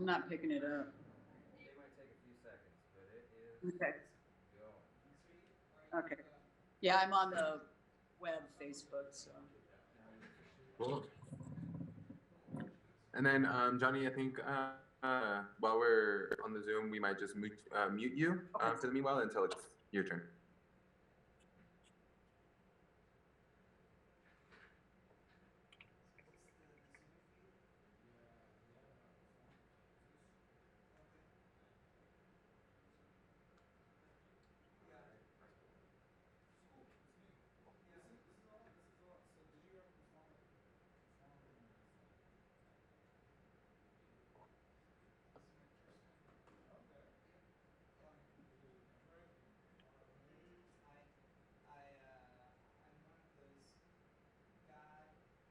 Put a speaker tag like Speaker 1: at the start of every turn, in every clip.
Speaker 1: not picking it up.
Speaker 2: It might take a few seconds, but it is
Speaker 1: Okay.
Speaker 2: going.
Speaker 1: Okay. Yeah, I'm on the web, Facebook, so.
Speaker 3: Cool. And then, Johnny, I think while we're on the Zoom, we might just mute you for the meanwhile until it's your turn.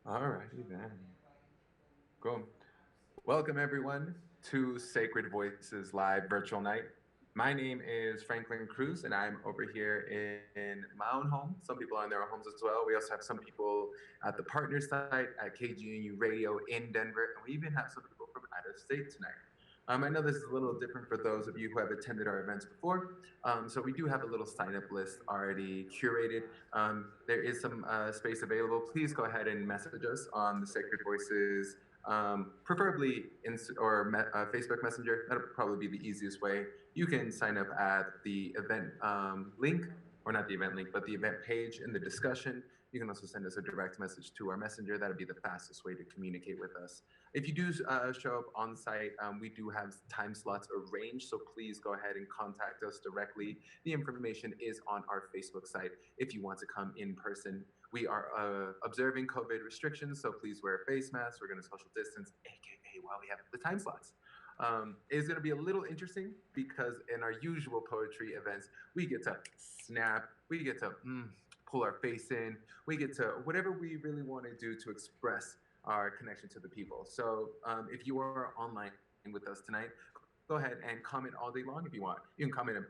Speaker 3: Alrighty then. Cool. Welcome everyone to Sacred Voices Live Virtual Night. My name is Franklin Cruz, and I'm over here in my own home. Some people are in their own homes as well. We also have some people at the partner site at KGNU Radio in Denver, and we even have some people from out of state tonight. I know this is a little different for those of you who have attended our events before. So we do have a little sign-up list already curated. There is some space available. Please go ahead and message us on the Sacred Voices, preferably Facebook Messenger. That'll probably be the easiest way. You can sign up at the event link, or not the event link, but the event page in the discussion. You can also send us a direct message to our messenger. That'll be the fastest way to communicate with us. If you do show up on site, we do have time slots arranged, so please go ahead and contact us directly. The information is on our Facebook site if you want to come in person. We are observing COVID restrictions, so please wear a face mask. We're going to social distance, aka while we have the time slots. It's going to be a little interesting because in our usual poetry events, we get to snap, we get to pull our face in, we get to whatever we really want to do to express our connection to the people. So if you are online with us tonight, go ahead and comment all day long if you want. You can comment a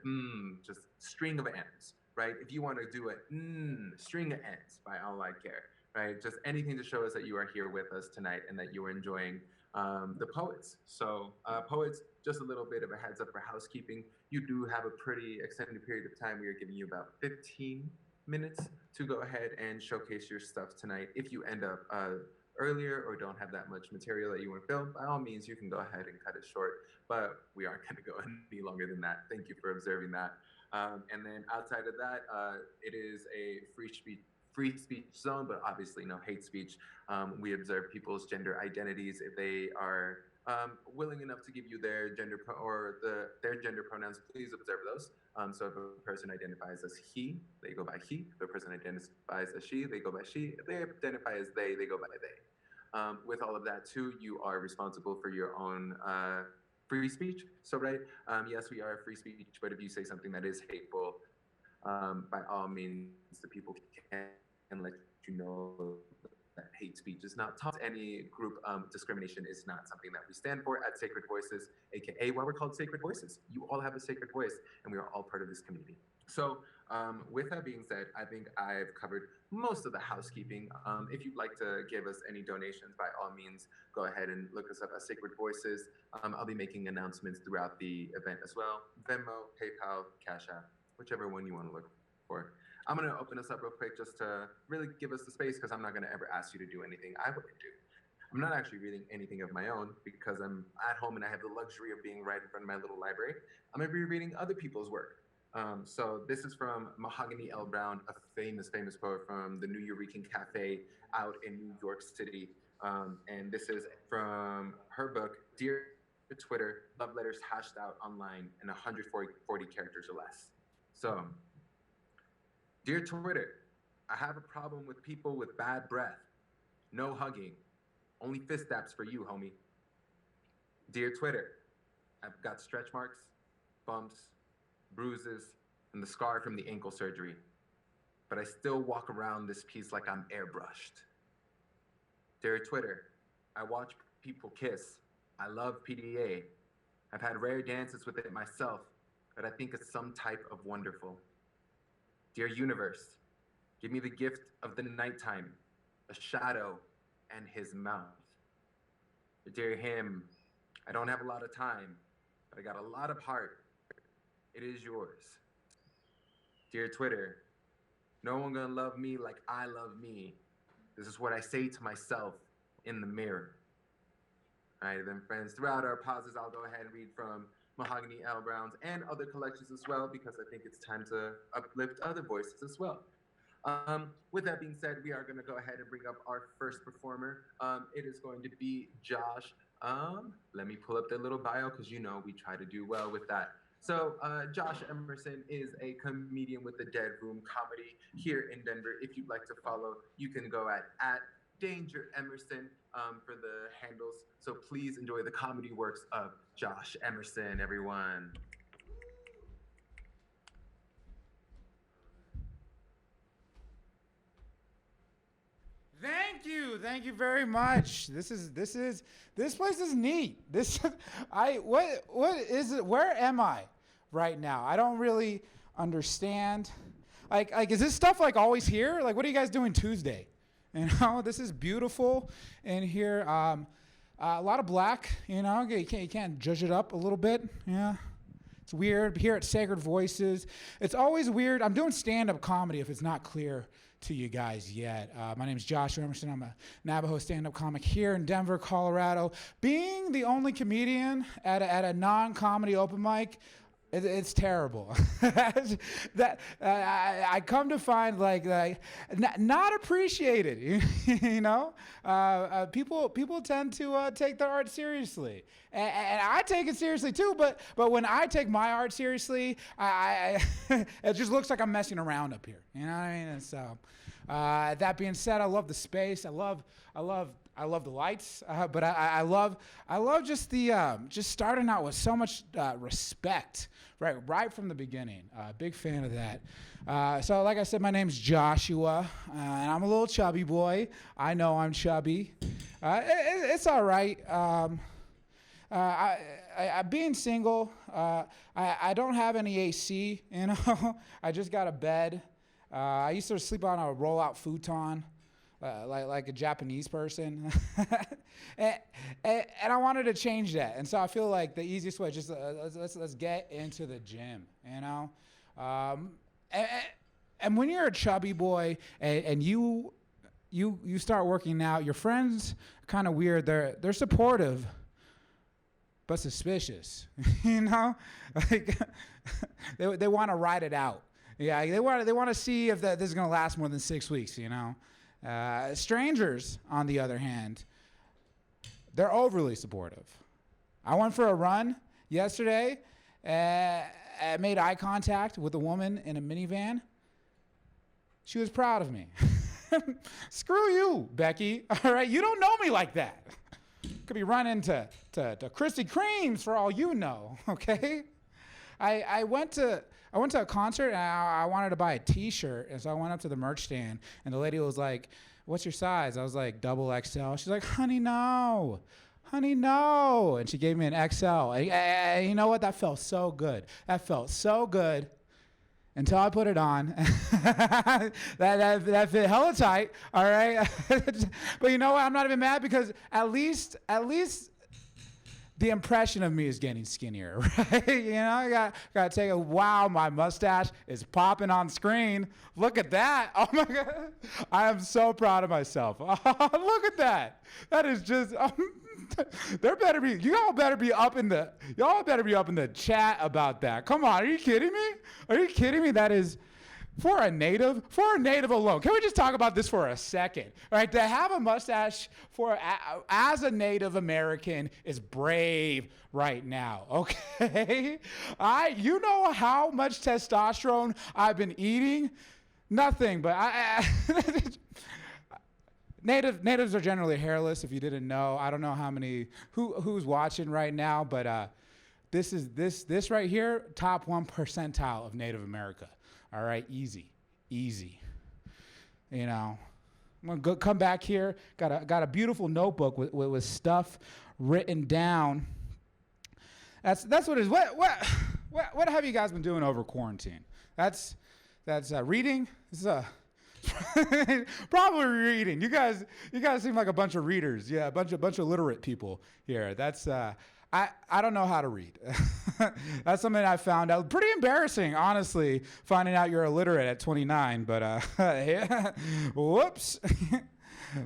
Speaker 3: just string of ends, right? If you want to do a string of ends by all I care, right? Just anything to show us that you are here with us tonight and that you are enjoying the poets. So poets, just a little bit of a heads up for housekeeping. You do have a pretty extended period of time. We are giving you about 15 minutes to go ahead and showcase your stuff tonight. If you end up earlier or don't have that much material that you want to film, by all means, you can go ahead and cut it short, but we aren't going to go any longer than that. Thank you for observing that. And then outside of that, it is a free speech zone, but obviously no hate speech. We observe people's gender identities. If they are willing enough to give you their gender their gender pronouns, please observe those. So if a person identifies as he, they go by he. If a person identifies as she, they go by she. If they identify as they go by they. With all of that too, you are responsible for your own free speech. So right, yes, we are free speech, but if you say something that is hateful, by all means, the people can let you know that hate speech is not taught. Any group discrimination is not something that we stand for at Sacred Voices, aka why we're called Sacred Voices. You all have a sacred voice, and we are all part of this community. So with that being said, I think I've covered most of the housekeeping. If you'd like to give us any donations, by all means, go ahead and look us up at Sacred Voices. I'll be making announcements throughout the event as well. Venmo, PayPal, Cash App, whichever one you want to look for. I'm going to open us up real quick just to really give us the space, because I'm not going to ever ask you to do anything I wouldn't do. I'm not actually reading anything of my own because I'm at home and I have the luxury of being right in front of my little library. I'm going to be reading other people's work. So this is from Mahogany L Brown, a famous poet from the New Eurekan Cafe out in New York City. And this is from her book, Dear Twitter, Love Letters Hashed Out Online in 140 characters or less. So, Dear Twitter, I have a problem with people with bad breath. No hugging. Only fist daps for you, homie. Dear Twitter, I've got stretch marks, bumps, bruises, and the scar from the ankle surgery. But I still walk around this piece like I'm airbrushed. Dear Twitter, I watch people kiss. I love PDA. I've had rare dances with it myself, but I think it's some type of wonderful. Dear universe, give me the gift of the nighttime, a shadow, and his mouth. Dear him, I don't have a lot of time, but I got a lot of heart. It is yours. Dear Twitter, no one gonna love me like I love me. This is what I say to myself in the mirror. All right, then, friends, throughout our pauses, I'll go ahead and read from Mahogany L Brown's and other collections as well, because I think it's time to uplift other voices as well. With that being said, we are going to go ahead and bring up our first performer. It is going to be Josh. Let me pull up their little bio, because you know we try to do well with that. So Josh Emerson is a comedian with the Dead Room Comedy here in Denver. If you'd like to follow, you can go at Danger Emerson for the handles. So please enjoy the comedy works of Josh Emerson, everyone.
Speaker 4: Thank you very much. This place is neat. What is it? Where am I right now? I don't really understand. Like is this stuff like always here? Like, what are you guys doing Tuesday? You know, this is beautiful in here. A lot of black. You know, you can't judge it up a little bit. Yeah. It's weird. Here at Sacred Voices, it's always weird. I'm doing stand-up comedy if it's not clear to you guys yet. My name is Josh Emerson. I'm a Navajo stand-up comic here in Denver, Colorado. Being the only comedian at a non-comedy open mic, it's terrible. I come to find like not appreciated. You know, people tend to take their art seriously, and I take it seriously too. But when I take my art seriously, I it just looks like I'm messing around up here. You know what I mean? And so, that being said, I love the space. I love the lights, but I love just just starting out with so much respect, right from the beginning. Big fan of that. So like I said, my name's Joshua, and I'm a little chubby boy. I know I'm chubby. It's all right. I being single, I don't have any AC. You know, I just got a bed. I used to sleep on a roll-out futon. Like a Japanese person, and I wanted to change that, and so I feel like the easiest way just let's get into the gym, you know, and when you're a chubby boy and you start working out, your friends are kind of weird. They're supportive, but suspicious, you know, like they want to ride it out. Yeah, they want to see if this is gonna last more than 6 weeks, you know. Strangers, on the other hand, they're overly supportive. I went for a run yesterday. I made eye contact with a woman in a minivan. She was proud of me. Screw you, Bekki. All right, you don't know me like that. Could be running to Krispy Kremes for all you know. Okay. I went to a concert and I wanted to buy a T-shirt, and so I went up to the merch stand, and the lady was like, "What's your size?" I was like, "XXL." She's like, honey, no, and she gave me an XL. And you know what? That felt so good. Until I put it on. that fit hella tight. All right, but you know what? I'm not even mad, because at least. The impression of me is getting skinnier, right? You know, I got to take a, wow, my mustache is popping on screen. Look at that. Oh my God. I am so proud of myself. Look at that. That is just, y'all better be up in the chat about that. Come on, are you kidding me? That is, for a native alone. Can we just talk about this for a second? All right, to have a mustache as a Native American is brave right now, okay? You know how much testosterone I've been eating? Nothing, but natives are generally hairless, if you didn't know. I don't know how many, who's watching right now, but this right here, top 1 percentile of Native America. All right, easy. You know, I'm gonna come back here. Got a beautiful notebook with stuff written down. That's what it is. What have you guys been doing over quarantine? That's reading. This is probably reading. You guys seem like a bunch of readers. Yeah, a bunch of literate people here. That's I don't know how to read. That's something I found out. Pretty embarrassing, honestly, finding out you're illiterate at 29. But yeah. Whoops.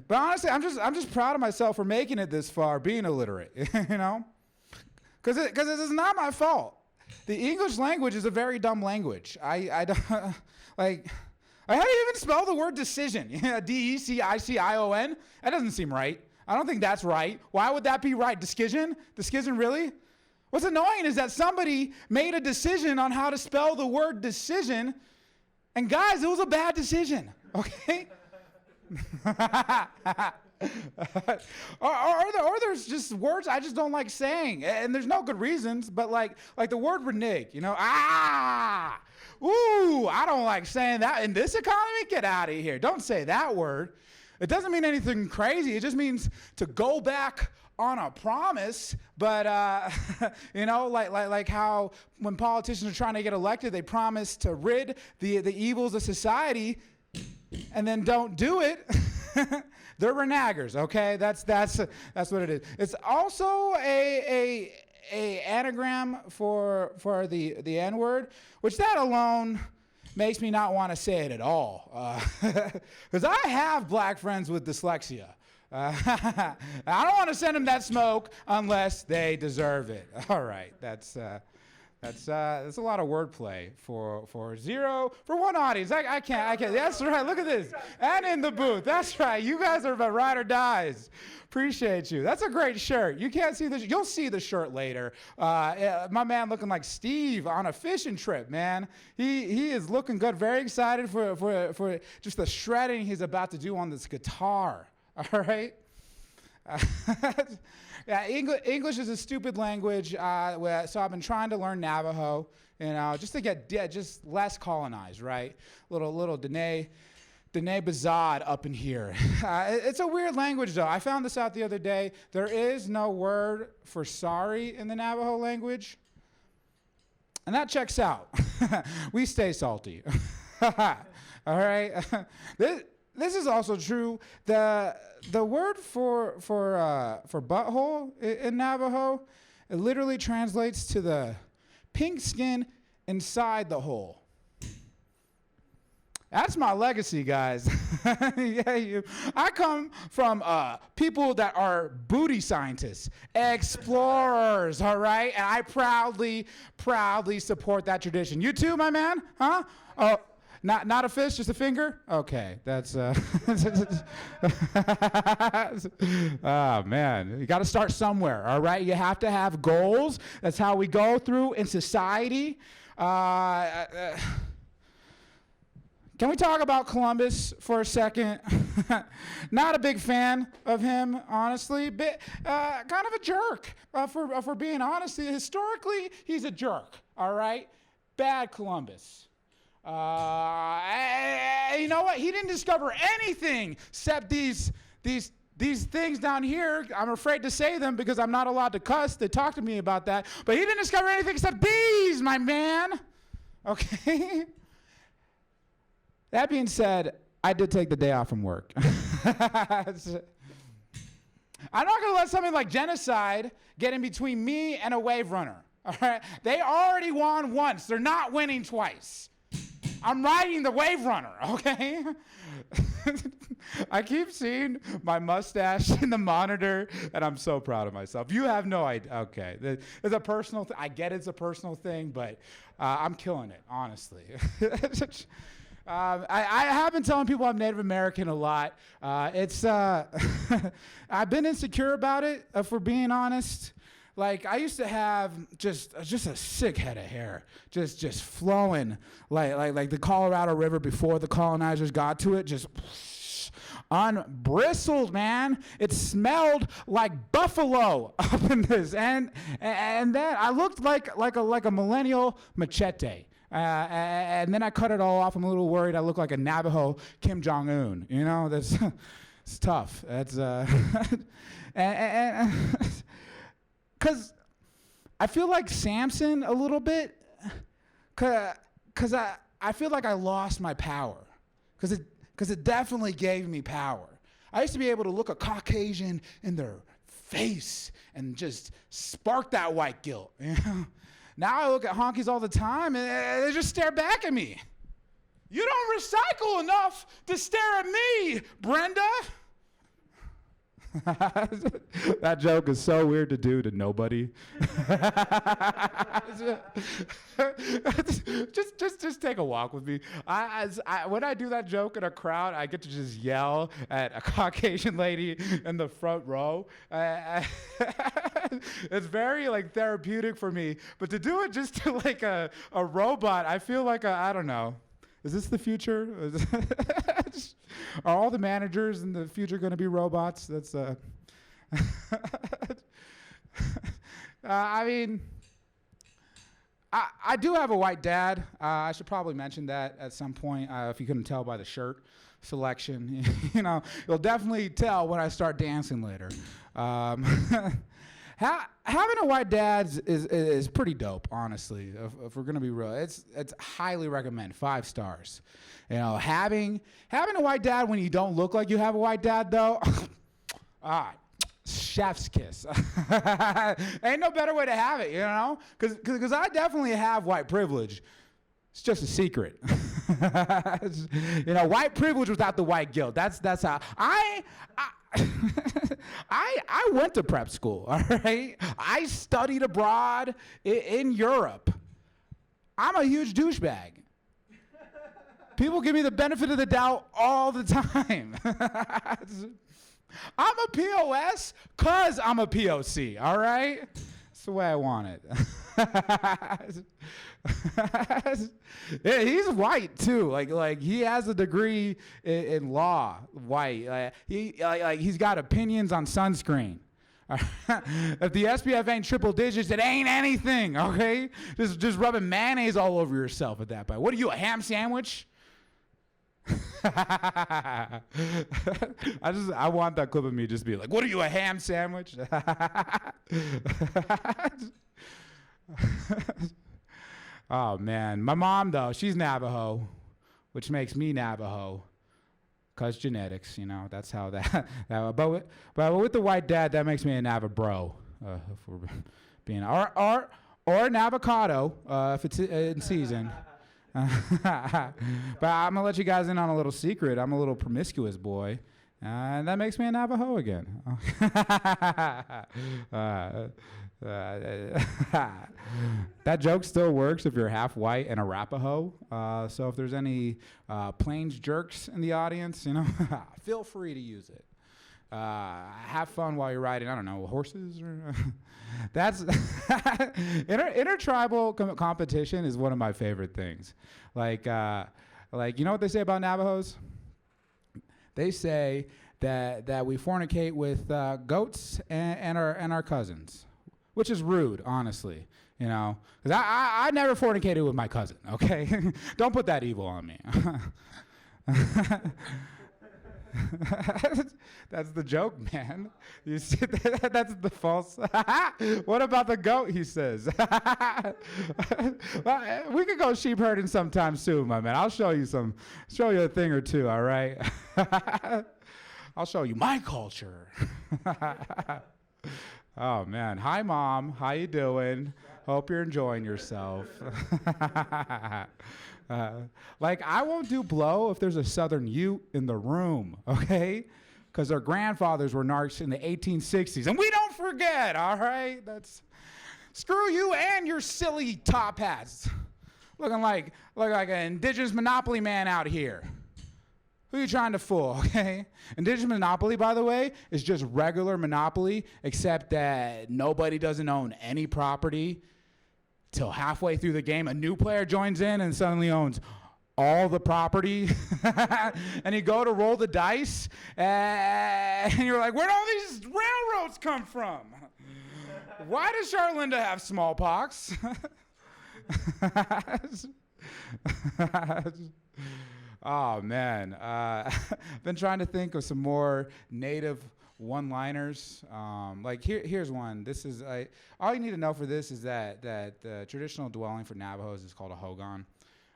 Speaker 4: But honestly, I'm just proud of myself for making it this far, being illiterate. You know, because it is not my fault. The English language is a very dumb language. I don't like. How do you even spell the word decision? D-E-C-I-C-I-O-N? That doesn't seem right. I don't think that's right. Why would that be right? Decision? Decision, really? What's annoying is that somebody made a decision on how to spell the word decision, and guys, it was a bad decision, okay? or there's just words I just don't like saying, and there's no good reasons, but like the word renege, you know, ooh, I don't like saying that in this economy. Get out of here. Don't say that word. It doesn't mean anything crazy. It just means to go back on a promise. But, you know, like how when politicians are trying to get elected, they promise to rid the evils of society and then don't do it. They're renegers, okay? That's what it is. It's also a anagram for the N-word, which that alone makes me not want to say it at all. Because I have black friends with dyslexia. I don't want to send them that smoke unless they deserve it. All right, that's a lot of wordplay for one audience. I can't. That's right. Look at this. And in the booth. That's right. You guys are the ride or dies. Appreciate you. That's a great shirt. You can't see this. You'll see the shirt later. My man looking like Steve on a fishing trip, man. He is looking good. Very excited for just the shredding he's about to do on this guitar. All right. Yeah, English is a stupid language, so I've been trying to learn Navajo, you know, just to get just less colonized, right? Little Dene Bazad up in here. It's a weird language, though. I found this out the other day. There is no word for sorry in the Navajo language, and that checks out. We stay salty. All right? This is also true. The word for butthole in Navajo, it literally translates to the pink skin inside the hole. That's my legacy, guys. Yeah, I come from people that are booty scientists, explorers, all right? And I proudly support that tradition. You too, my man? Huh? Oh. Not a fist, just a finger? Okay, that's oh man, you got to start somewhere, all right? You have to have goals. That's how we go through in society. Can we talk about Columbus for a second? Not a big fan of him, honestly. But, kind of a jerk, for being honest. Historically, he's a jerk, all right? Bad Columbus. You know what? He didn't discover anything except these things down here. I'm afraid to say them because I'm not allowed to cuss. They talked to me about that. But he didn't discover anything except these, my man. Okay? That being said, I did take the day off from work. I'm not going to let something like genocide get in between me and a wave runner. All right? They already won once. They're not winning twice. I'm riding the wave runner, okay? I keep seeing my mustache in the monitor, and I'm so proud of myself. You have no idea. Okay, it's a personal thing. I get it's a personal thing, but I'm killing it, honestly. I have been telling people I'm Native American a lot. I've been insecure about it, if we're being honest. Like, I used to have just a sick head of hair, just flowing like the Colorado River before the colonizers got to it, just unbristled, man. It smelled like buffalo up in this, and then I looked like a millennial machete. And then I cut it all off. I'm a little worried I look like a Navajo Kim Jong-un. You know, that's it's tough. That's because I feel like Samson a little bit, because I feel like I lost my power, because it definitely gave me power. I used to be able to look a Caucasian in their face and just spark that white guilt. You know? Now I look at honkies all the time and they just stare back at me. You don't recycle enough to stare at me, Brenda. That joke is so weird to do to nobody. just take a walk with me. When I do that joke in a crowd, I get to just yell at a Caucasian lady in the front row. It's very like therapeutic for me. But to do it just to like a robot, I feel like I don't know. Is this the future? Are all the managers in the future going to be robots? That's I mean, I do have a white dad. I should probably mention that at some point. If you couldn't tell by the shirt selection, you know, you'll definitely tell when I start dancing later. Having a white dad is pretty dope, honestly. If we're gonna be real, it's highly recommend, 5 stars. You know, having a white dad when you don't look like you have a white dad, though, chef's kiss. Ain't no better way to have it, you know? Because I definitely have white privilege. It's just a secret. You know, white privilege without the white guilt. That's how I went to prep school, all right? I studied abroad in Europe. I'm a huge douchebag. People give me the benefit of the doubt all the time. I'm a POS because I'm a POC, all right? That's the way I want it. Yeah, he's white too. Like he has a degree in law. White. He's got opinions on sunscreen. If the SPF ain't triple digits, it ain't anything. Okay, just rubbing mayonnaise all over yourself at that point. What are you, a ham sandwich? I want that clip of me just be like, what are you, a ham sandwich? Oh man, my mom though, she's Navajo, which makes me Navajo, cause genetics, you know, that's how that. But with the white dad, that makes me a Nava bro, if we're being or Navocado, if it's in season. But I'm gonna let you guys in on a little secret. I'm a little promiscuous boy, and that makes me a Navajo again. That joke still works if you're half white and Arapaho. So if there's any plains jerks in the audience, you know, feel free to use it. Have fun while you're riding, I don't know, horses or that's intertribal competition is one of my favorite things. Like you know what they say about Navajos? They say that we fornicate with goats and our cousins, which is rude, honestly. You know, because I never fornicated with my cousin. Okay, don't put that evil on me. That's the joke, man. You see, that's the false. What about the goat? He says. We could go sheep herding sometime soon, my man. I'll show you a thing or two. All right. I'll show you my culture. Oh man, hi mom. How you doing? Hope you're enjoying yourself. Like, I won't do blow if there's a Southern Ute in the room, okay? Because their grandfathers were narcs in the 1860s, and we don't forget, all right? Screw you and your silly top hats. Look like an indigenous monopoly man out here. Who are you trying to fool, okay? Indigenous monopoly, by the way, is just regular monopoly, except that nobody doesn't own any property. Till halfway through the game, a new player joins in and suddenly owns all the property. And you go to roll the dice, and you're like, where'd all these railroads come from? Why does Charlinda have smallpox? Oh, man. I've been trying to think of some more native one-liners. Like here's one. This is all you need to know for this is that the traditional dwelling for Navajos is called a hogan.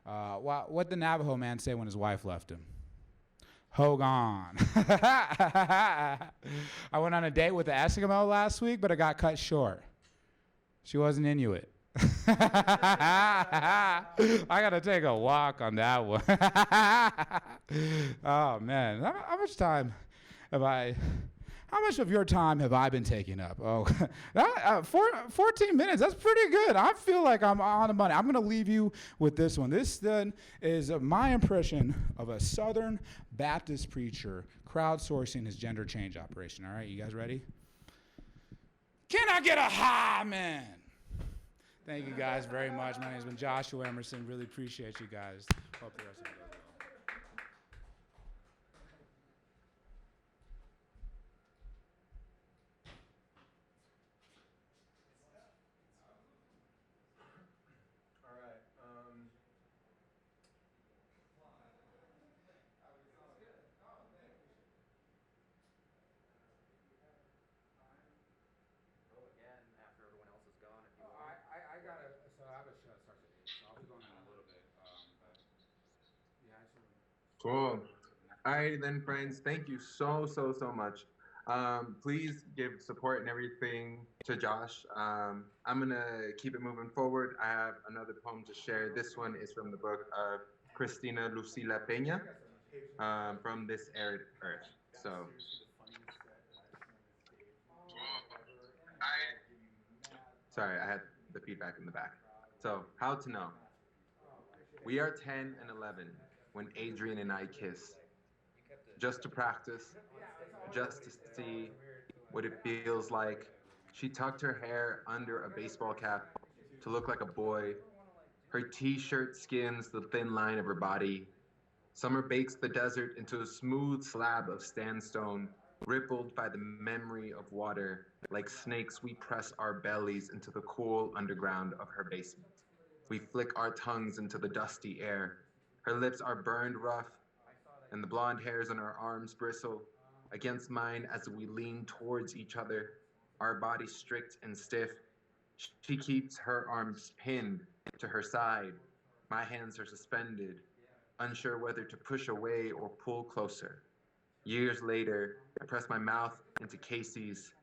Speaker 4: What did the Navajo man say when his wife left him? Hogan. I went on a date with the Eskimo last week, but it got cut short. She wasn't Inuit. I gotta take a walk on that one. Oh man, how much time have I? How much of your time have I been taking up? Oh, 14 minutes. That's pretty good. I feel like I'm on the money. I'm gonna leave you with this one. This then is my impression of a Southern Baptist preacher crowdsourcing his gender change operation. All right, you guys ready? Can I get a high man? Thank you guys very much. My name's been Joshua Emerson. Really appreciate you guys. Hope the rest of you guys
Speaker 3: All right.
Speaker 2: Go again after everyone else is gone if you want.
Speaker 4: I gotta. So I have a show that starts at 8, so I'll be going in a little bit. But yeah, I should.
Speaker 3: Cool. All right, then, friends. Thank you so much. Please give support and everything to Josh. I'm gonna keep it moving forward. I have another poem to share. This one is from the book of Cristina Lucila Peña, from This Arid Earth. So. Sorry, I had the feedback in the back. So, how to know? We are 10 and 11 when Adrian and I kiss. Just to practice, just to see what it feels like. She tucked her hair under a baseball cap to look like a boy. Her t-shirt skims the thin line of her body. Summer bakes the desert into a smooth slab of sandstone, rippled by the memory of water. Like snakes, we press our bellies into the cool underground of her basement. We flick our tongues into the dusty air. Her lips are burned rough, and the blonde hairs on her arms bristle against mine as we lean towards each other, our bodies strict and stiff. She keeps her arms pinned to her side. My hands are suspended, unsure whether to push away or pull closer. Years later, I press my mouth into Casey's,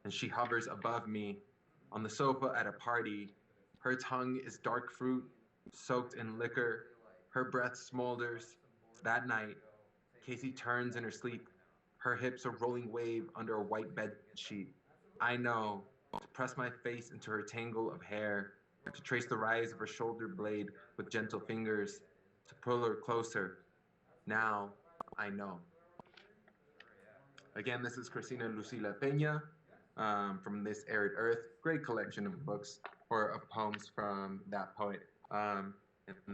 Speaker 3: and she hovers above me on the sofa at a party. Her tongue is dark fruit, soaked in liquor. Her breath smolders. That night, Casey turns in her sleep, her hips a rolling wave under a white bed sheet. I know, to press my face into her tangle of hair, to trace the rise of her shoulder blade with gentle fingers, to pull her closer. Now, I know. Again, this is Cristina Lucila Peña, from This Arid Earth. Great collection of books or of poems from that poet. And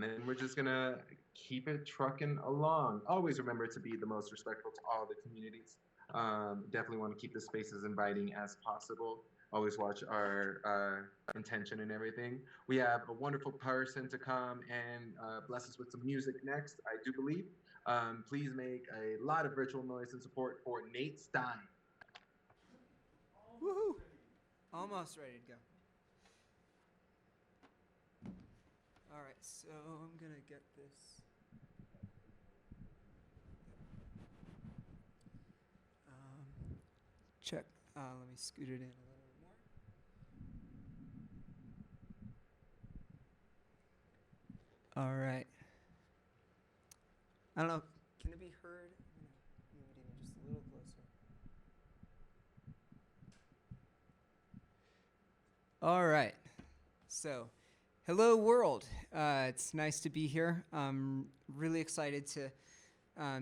Speaker 3: then we're just gonna keep it trucking along. Always remember to be the most respectful to all the communities. Definitely want to keep the space as inviting as possible. Always watch our intention and everything. We have a wonderful person to come and bless us with some music next, I do believe. Please make a lot of virtual noise and support for Nate Stein.
Speaker 5: Woohoo! Almost ready to go. All right, so I'm gonna get this. Check. Let me scoot it in a little more. All right. I don't know. Can it be heard? Move it even just a little closer. All right. So, hello world. It's nice to be here. I'm really excited to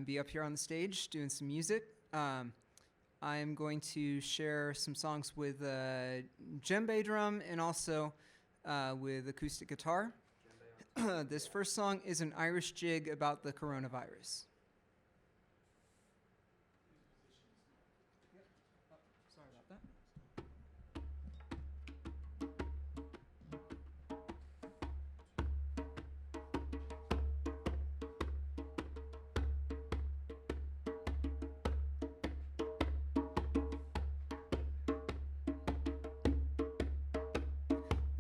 Speaker 5: be up here on the stage doing some music. I'm going to share some songs with djembe drum and also with acoustic guitar. This first song is an Irish jig about the coronavirus. Sorry about that.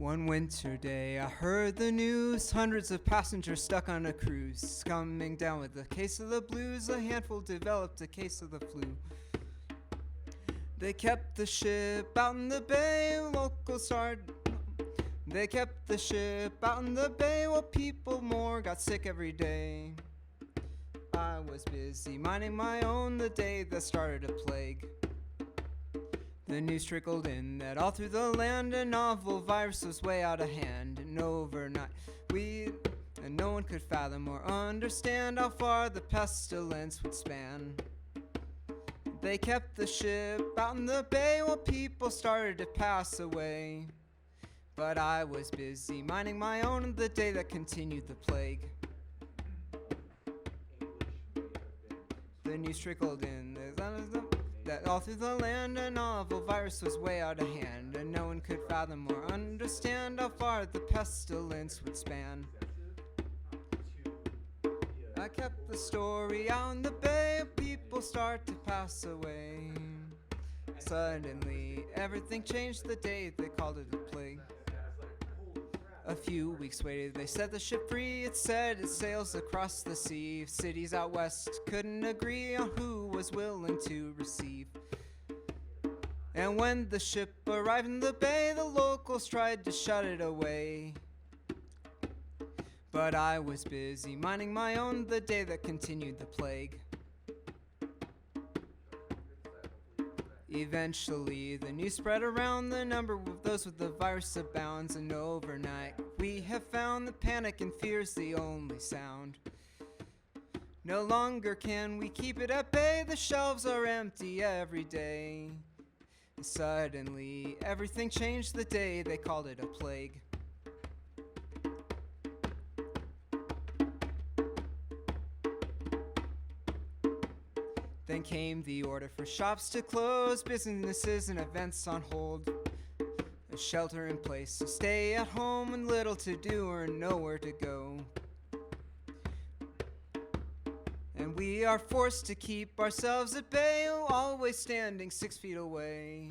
Speaker 5: One winter day, I heard the news. Hundreds of passengers stuck on a cruise, coming down with a case of the blues. A handful developed a case of the flu. They kept the ship out in the bay. Locals started. They kept the ship out in the bay while people more got sick every day. I was busy minding my own the day that started a plague. The news trickled in that all through the land a novel virus was way out of hand. And overnight and no one could fathom or understand how far the pestilence would span. They kept the ship out in the bay while people started to pass away. But I was busy minding my own the day that continued the plague. The news trickled in that all through the land a novel virus was way out of hand, and no one could fathom or understand how far the pestilence would span. I kept the story out in the bay, people start to pass away. Suddenly, everything changed the day they called it a plague. A few weeks waited, they set the ship free. It said it sails across the sea. Cities out west couldn't agree on who was willing to receive. And when the ship arrived in the bay, the locals tried to shut it away. But I was busy minding my own the day that continued the plague. Eventually, the news spread around. The number of those with the virus abounds, and overnight, we have found the panic and fear's the only sound. No longer can we keep it at bay. The shelves are empty every day. And suddenly, everything changed the day they called it a plague. Then came the order for shops to close, businesses and events on hold. A shelter in place to stay at home and little to do or nowhere to go. And we are forced to keep ourselves at bay, always standing 6 feet away.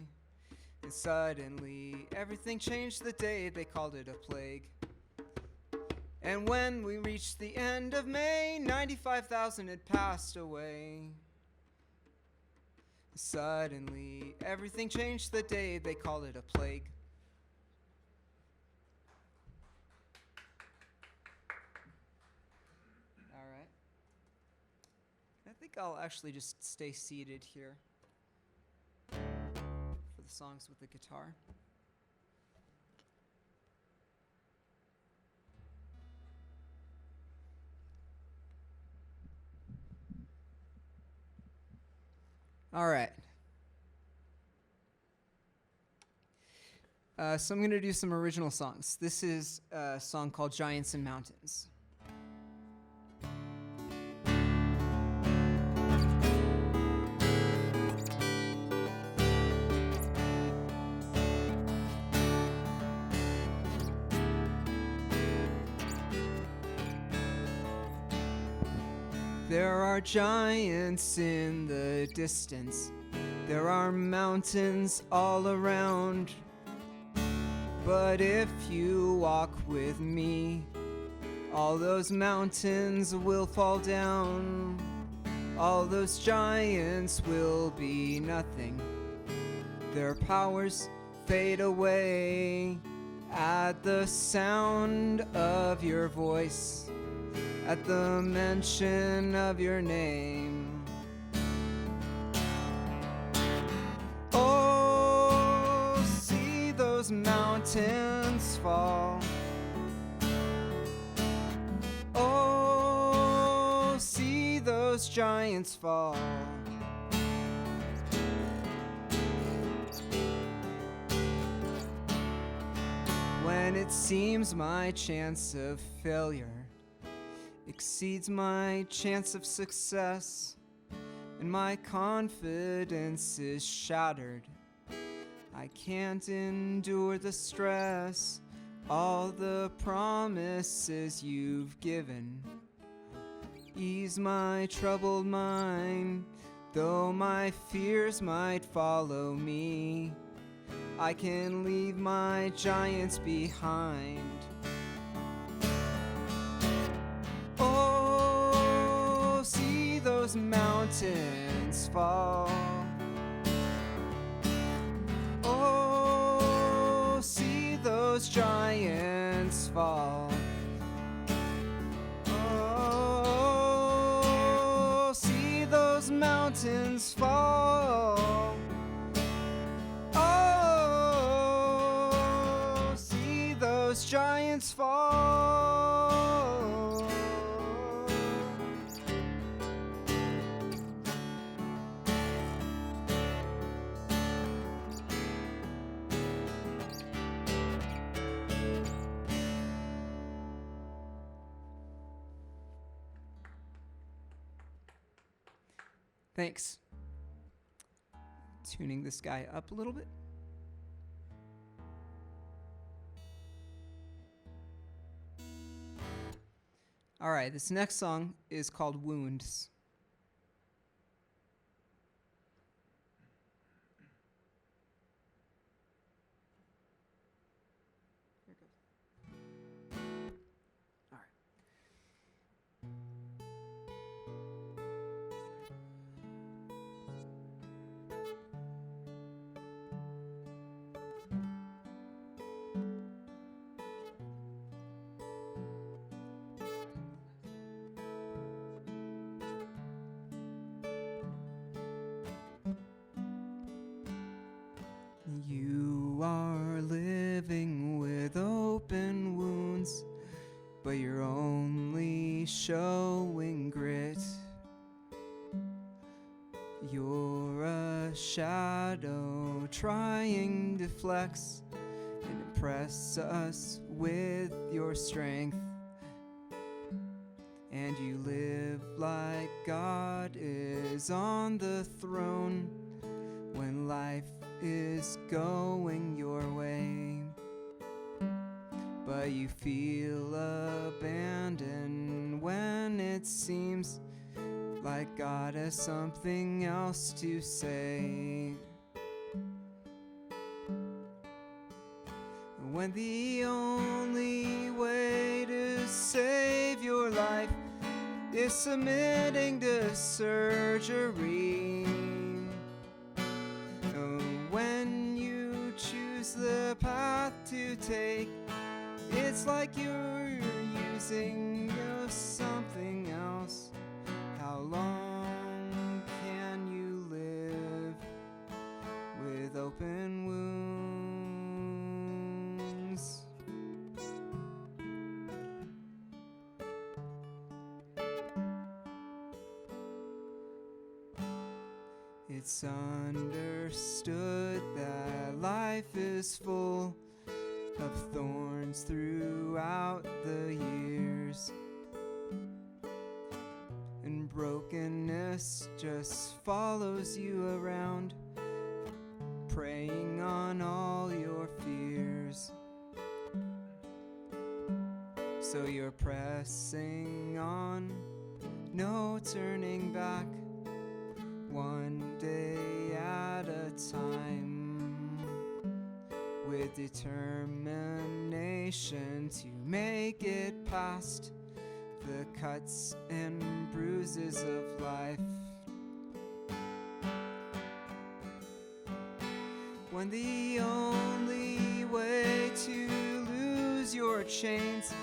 Speaker 5: And suddenly everything changed the day they called it a plague. And when we reached the end of May, 95,000 had passed away. Suddenly, everything changed the day they called it a plague. All right. I think I'll actually just stay seated here for the songs with the guitar. All right. So I'm going to do some original songs. This is a song called Giants and Mountains. There are giants in the distance. There are mountains all around. But if you walk with me, all those mountains will fall down. All those giants will be nothing. Their powers fade away at the sound of your voice, at the mention of your name. Oh, see those mountains fall. Oh, see those giants fall. When it seems my chance of failure exceeds my chance of success, and my confidence is shattered, I can't endure the stress. All the promises you've given ease my troubled mind, though my fears might follow me. I can leave my giants behind. Oh, see those mountains fall. Oh, see those giants fall. Oh, see those mountains fall. Oh, see those giants fall. Thanks. Tuning this guy up a little bit. All right, this next song is called Wounds. Here it goes. All right. You are living with open wounds, but you're only showing grit. You're a shadow trying to flex and impress us with your strength. And you live like God is on the throne when life is going your way, but you feel abandoned when it seems like God has something else to say. When the only way to save your life is submitting to surgery. When you choose the path to take, it's like you're using something else. How long can you live with open wounds? It's understood that life is full of thorns throughout the years, and brokenness just follows you around, preying on all your fears. So you're pressing on, no turning back, one day at a time, with determination to make it past the cuts and bruises of life. When the only way to lose your chains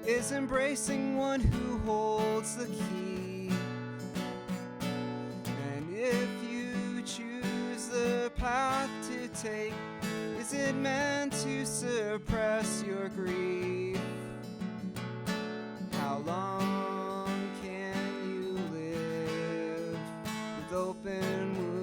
Speaker 5: is embracing one who holds the key. And if you choose the path to take, is it meant to suppress your grief? How long can you live with open wounds?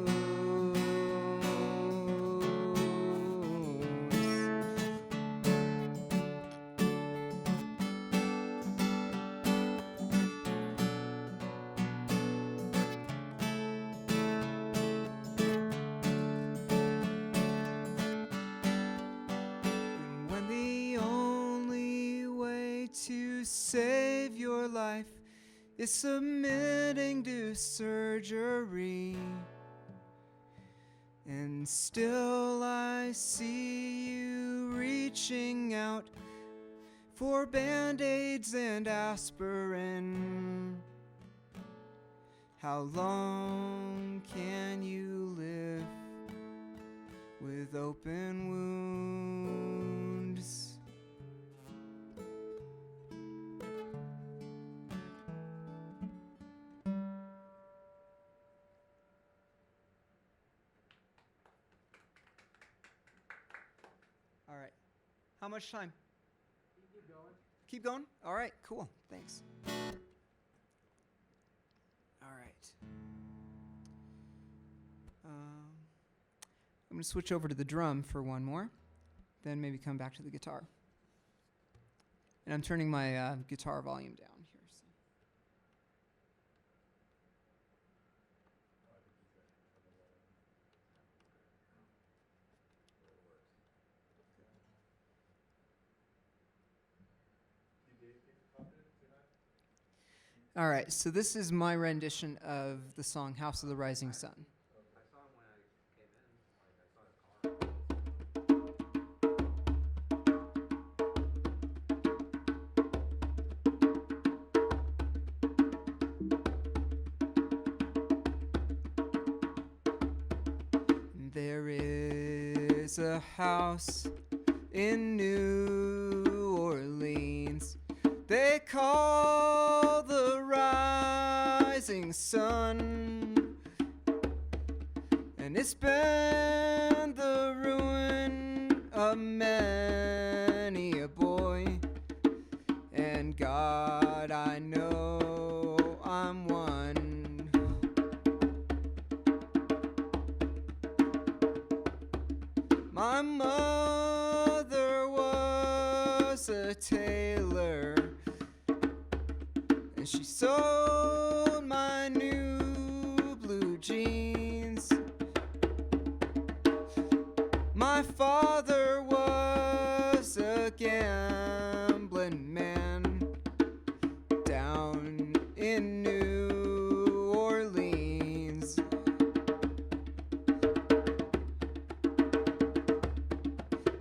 Speaker 5: Save your life is submitting to surgery. And still I see you reaching out for Band-Aids and aspirin. How long can you live with open wounds? All right. How much time?
Speaker 2: Keep going.
Speaker 5: Keep going? All right, cool. Thanks. All right. I'm going to switch over to the drum for one more, then maybe come back to the guitar. And I'm turning my guitar volume down here. So. All right, so this is my rendition of the song House of the Rising Sun.
Speaker 2: I saw him when I came in. Like, I saw his car.
Speaker 5: There is a house in New Orleans they call the Rising Sun, and it's been the ruin of many a boy, and God, I know I'm one. My mother was a tailor, and she sewed my new blue jeans. My father was a gambling man down in New Orleans.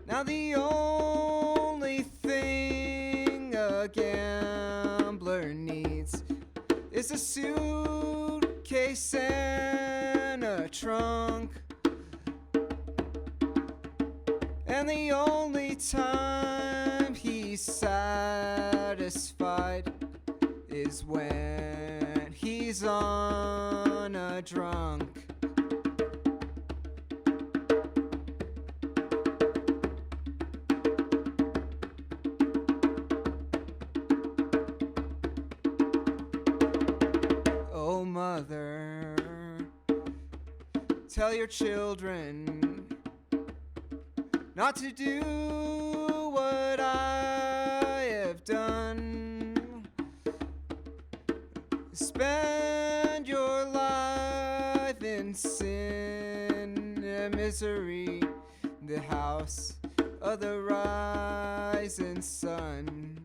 Speaker 5: Now the only thing a gambler needs is a suitcase and a trunk. And the only time he's satisfied is when he's on a drunk. Oh, mother, tell your children not to do what I have done. Spend your life in sin and misery, the house of the rising sun.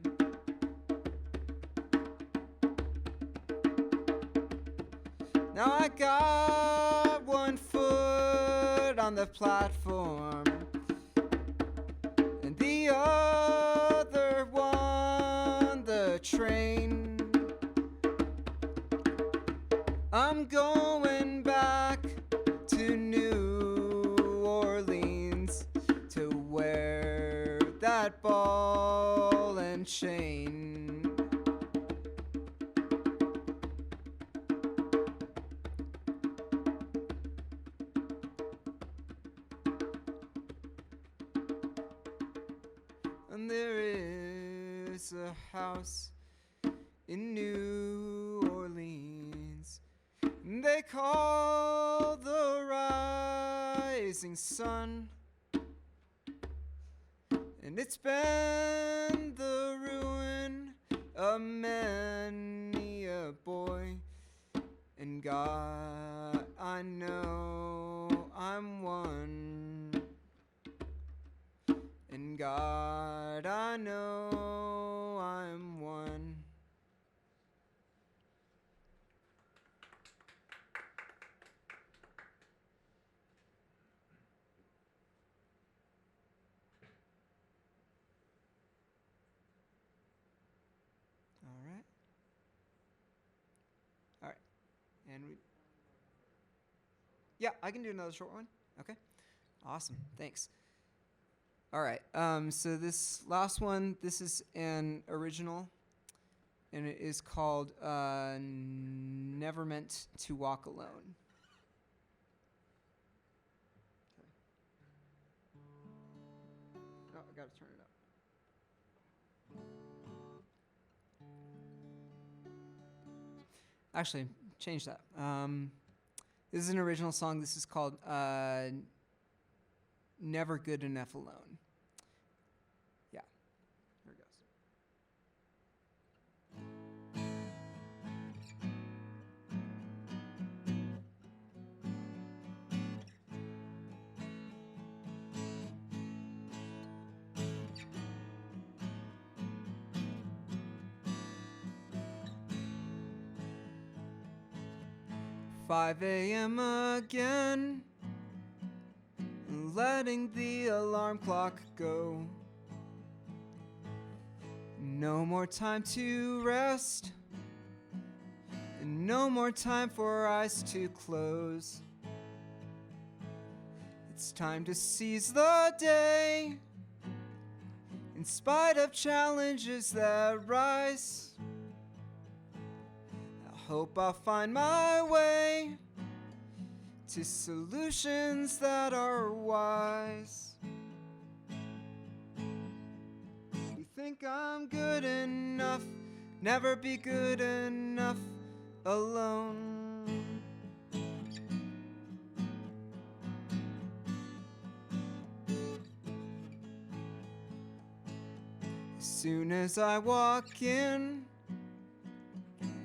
Speaker 5: Now I got one foot on the platform and the other one the train. I'm going back to New Orleans to wear that ball and chain. And there is a house in New Orleans they call the Rising Sun, and it's been the ruin of many a boy, and God, I know I'm one. And God, I know I'm one. And yeah, I can do another short one. Okay. Awesome. Thanks. All right. So this last one, this is an original, and it is called "Never Meant to Walk Alone." Oh, I gotta turn it up. Actually, change that. This is an original song. This is called "Never Good Enough Alone." Yeah, here it goes. 5 a.m. again, letting the alarm clock go. No more time to rest, and no more time for eyes to close. It's time to seize the day, in spite of challenges that rise. I hope I'll find my way to solutions that are wise. You think I'm good enough, never be good enough alone. As soon as I walk in,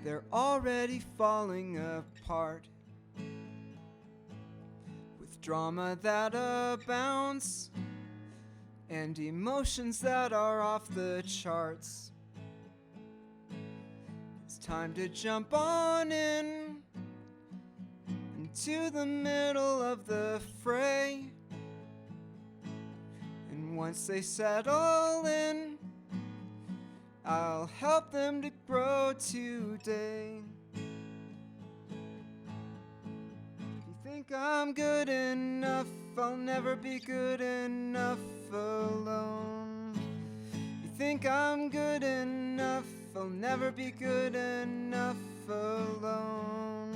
Speaker 5: they're already falling apart, with drama that abounds and emotions that are off the charts. It's time to jump on in into the middle of the fray, and once they settle in, I'll help them to grow today. You think I'm good enough, I'll never be good enough alone. You think I'm good enough, I'll never be good enough alone.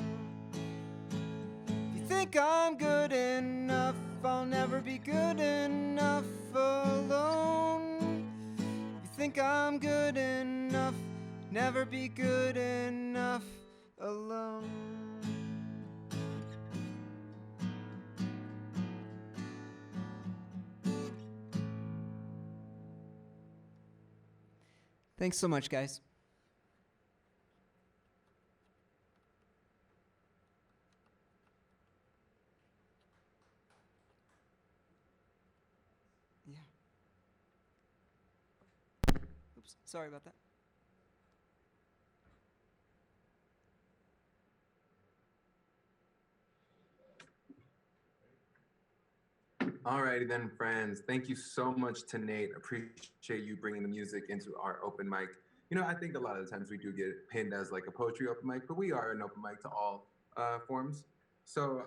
Speaker 5: You think I'm good enough, I'll never be good enough alone. You think I'm good enough, never be good enough alone. Thanks so much, guys. Yeah. Oops, sorry about that.
Speaker 3: Alrighty then, friends. Thank you so much to Nate. Appreciate you bringing the music into our open mic. You know, I think a lot of the times we do get pinned as like a poetry open mic, but we are an open mic to all forms. So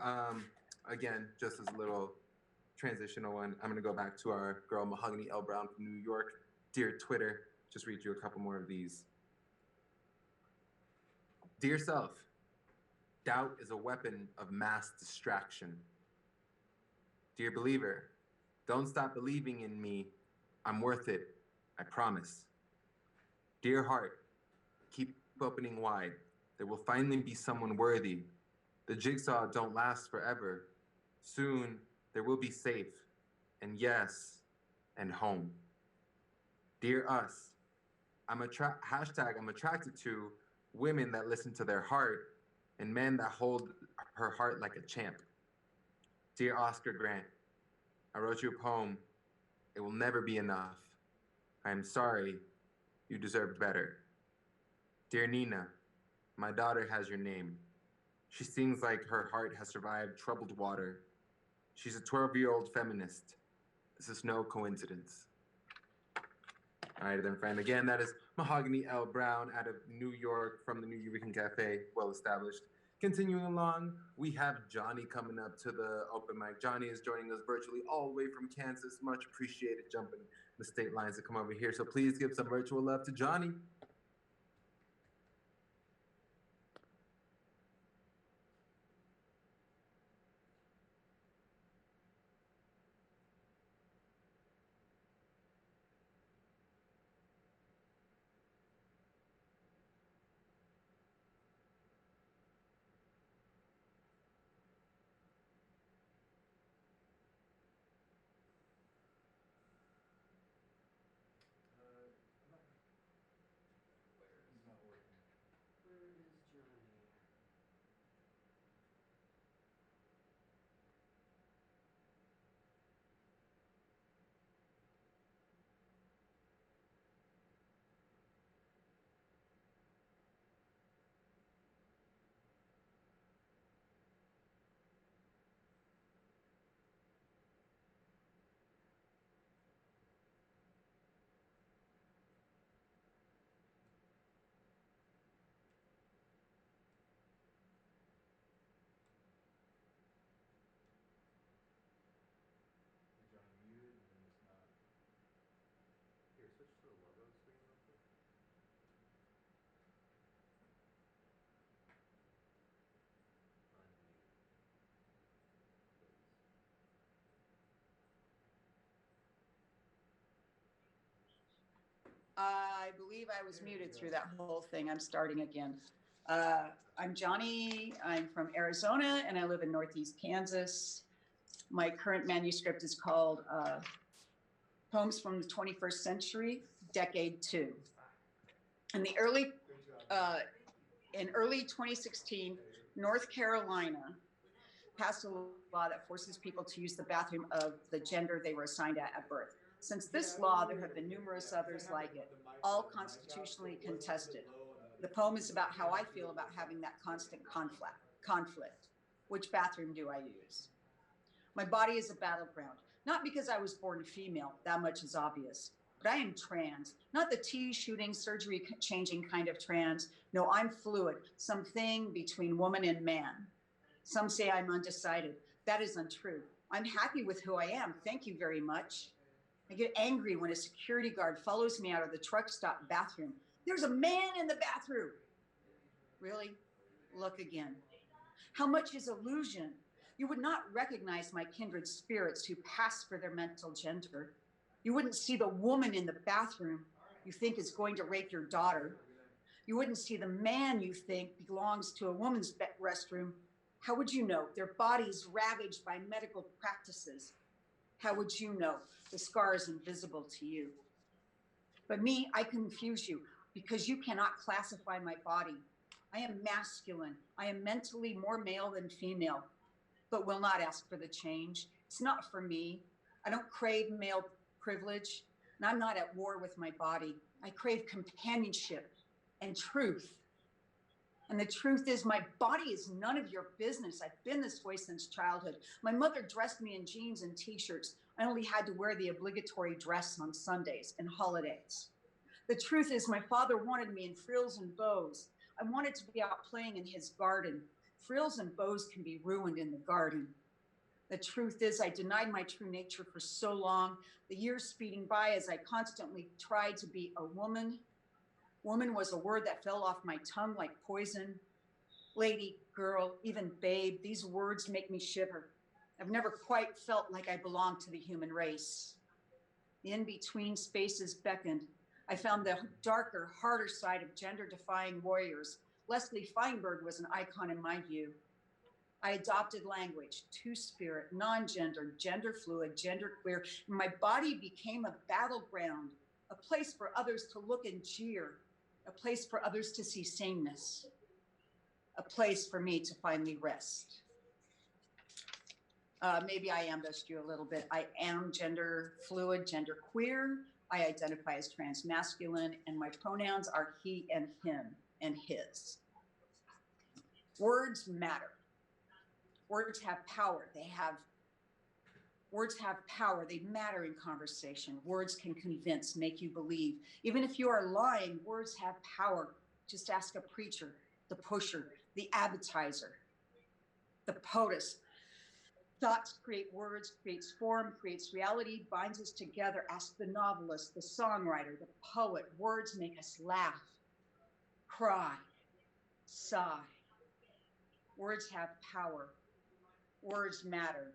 Speaker 3: again, just as a little transitional one, I'm gonna go back to our girl Mahogany L Brown from New York. Dear Twitter, just read you a couple more of these. Dear self, doubt is a weapon of mass distraction. Dear believer, don't stop believing in me. I'm worth it, I promise. Dear heart, keep opening wide. There will finally be someone worthy. The jigsaw don't last forever. Soon there will be safe, and yes, and home. Dear us, I'm attracted to women that listen to their heart and men that hold her heart like a champ. Dear Oscar Grant, I wrote you a poem. It will never be enough. I am sorry. You deserved better. Dear Nina, my daughter has your name. She sings like her heart has survived troubled water. She's a 12-year-old feminist. This is no coincidence. All right, then, friend. Again, that is Mahogany L Brown out of New York from the New Eureka Cafe, well established. Continuing along, we have Johnny coming up to the open mic. Johnny is joining us virtually all the way from Kansas. Much appreciated jumping the state lines to come over here. So please give some virtual love to Johnny.
Speaker 2: Where is Johnny? Here, switch to the logo screen real quick. Unmute, please.
Speaker 1: I believe I was muted through that whole thing. I'm starting again. I'm Johnny. I'm from Arizona and I live in Northeast Kansas. My current manuscript is called Poems from the 21st Century, Decade 2. In early 2016, North Carolina passed a law that forces people to use the bathroom of the gender they were assigned at birth. Since this law, there have been numerous others like it, all constitutionally contested. The poem is about how I feel about having that constant conflict. Which bathroom do I use? My body is a battleground, not because I was born female, that much is obvious, but I am trans, not the shooting, surgery changing kind of trans. No, I'm fluid, something between woman and man. Some say I'm undecided. That is untrue. I'm happy with who I am. Thank you very much. I get angry when a security guard follows me out of the truck stop bathroom. There's a man in the bathroom. Really? Look again. How much is illusion? You would not recognize my kindred spirits who pass for their mental gender. You wouldn't see the woman in the bathroom you think is going to rape your daughter. You wouldn't see the man you think belongs to a woman's restroom. How would you know? Their bodies ravaged by medical practices. How would you know? The scar is invisible to you. But me, I confuse you because you cannot classify my body. I am masculine. I am mentally more male than female, but will not ask for the change. It's not for me. I don't crave male privilege, and I'm not at war with my body. I crave companionship and truth. And the truth is, my body is none of your business. I've been this way since childhood. My mother dressed me in jeans and t-shirts. I only had to wear the obligatory dress on Sundays and holidays. The truth is, my father wanted me in frills and bows. I wanted to be out playing in his garden. Frills and bows can be ruined in the garden. The truth is, I denied my true nature for so long, the years speeding by as I constantly tried to be a woman. Woman was a word that fell off my tongue like poison. Lady, girl, even babe, these words make me shiver. I've never quite felt like I belonged to the human race. The in-between spaces beckoned. I found the darker, harder side of gender-defying warriors. Leslie Feinberg was an icon in my view. I adopted language, two-spirit, non-gender, gender-fluid, genderqueer. My body became a battleground, a place for others to look and jeer, a place for others to see sameness, a place for me to finally rest. Maybe I ambushed you a little bit. I am gender fluid, gender queer. I identify as transmasculine, and my pronouns are he and him and his. Words matter. Words have power. Words have power. They matter in conversation. Words can convince, make you believe. Even if you are lying, words have power. Just ask a preacher. the pusher, the appetizer, the POTUS. Thoughts create words, creates form, creates reality, binds us together. Ask the novelist, the songwriter, the poet. Words make us laugh, cry, sigh. Words have power. Words matter.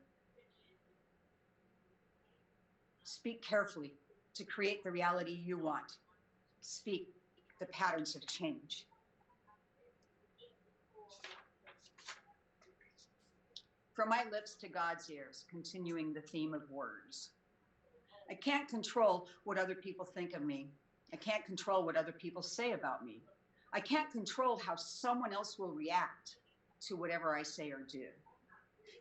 Speaker 1: Speak carefully to create the reality you want. Speak the patterns of change. From my lips to God's ears, continuing the theme of words. I can't control what other people think of me. I can't control what other people say about me. I can't control how someone else will react to whatever I say or do.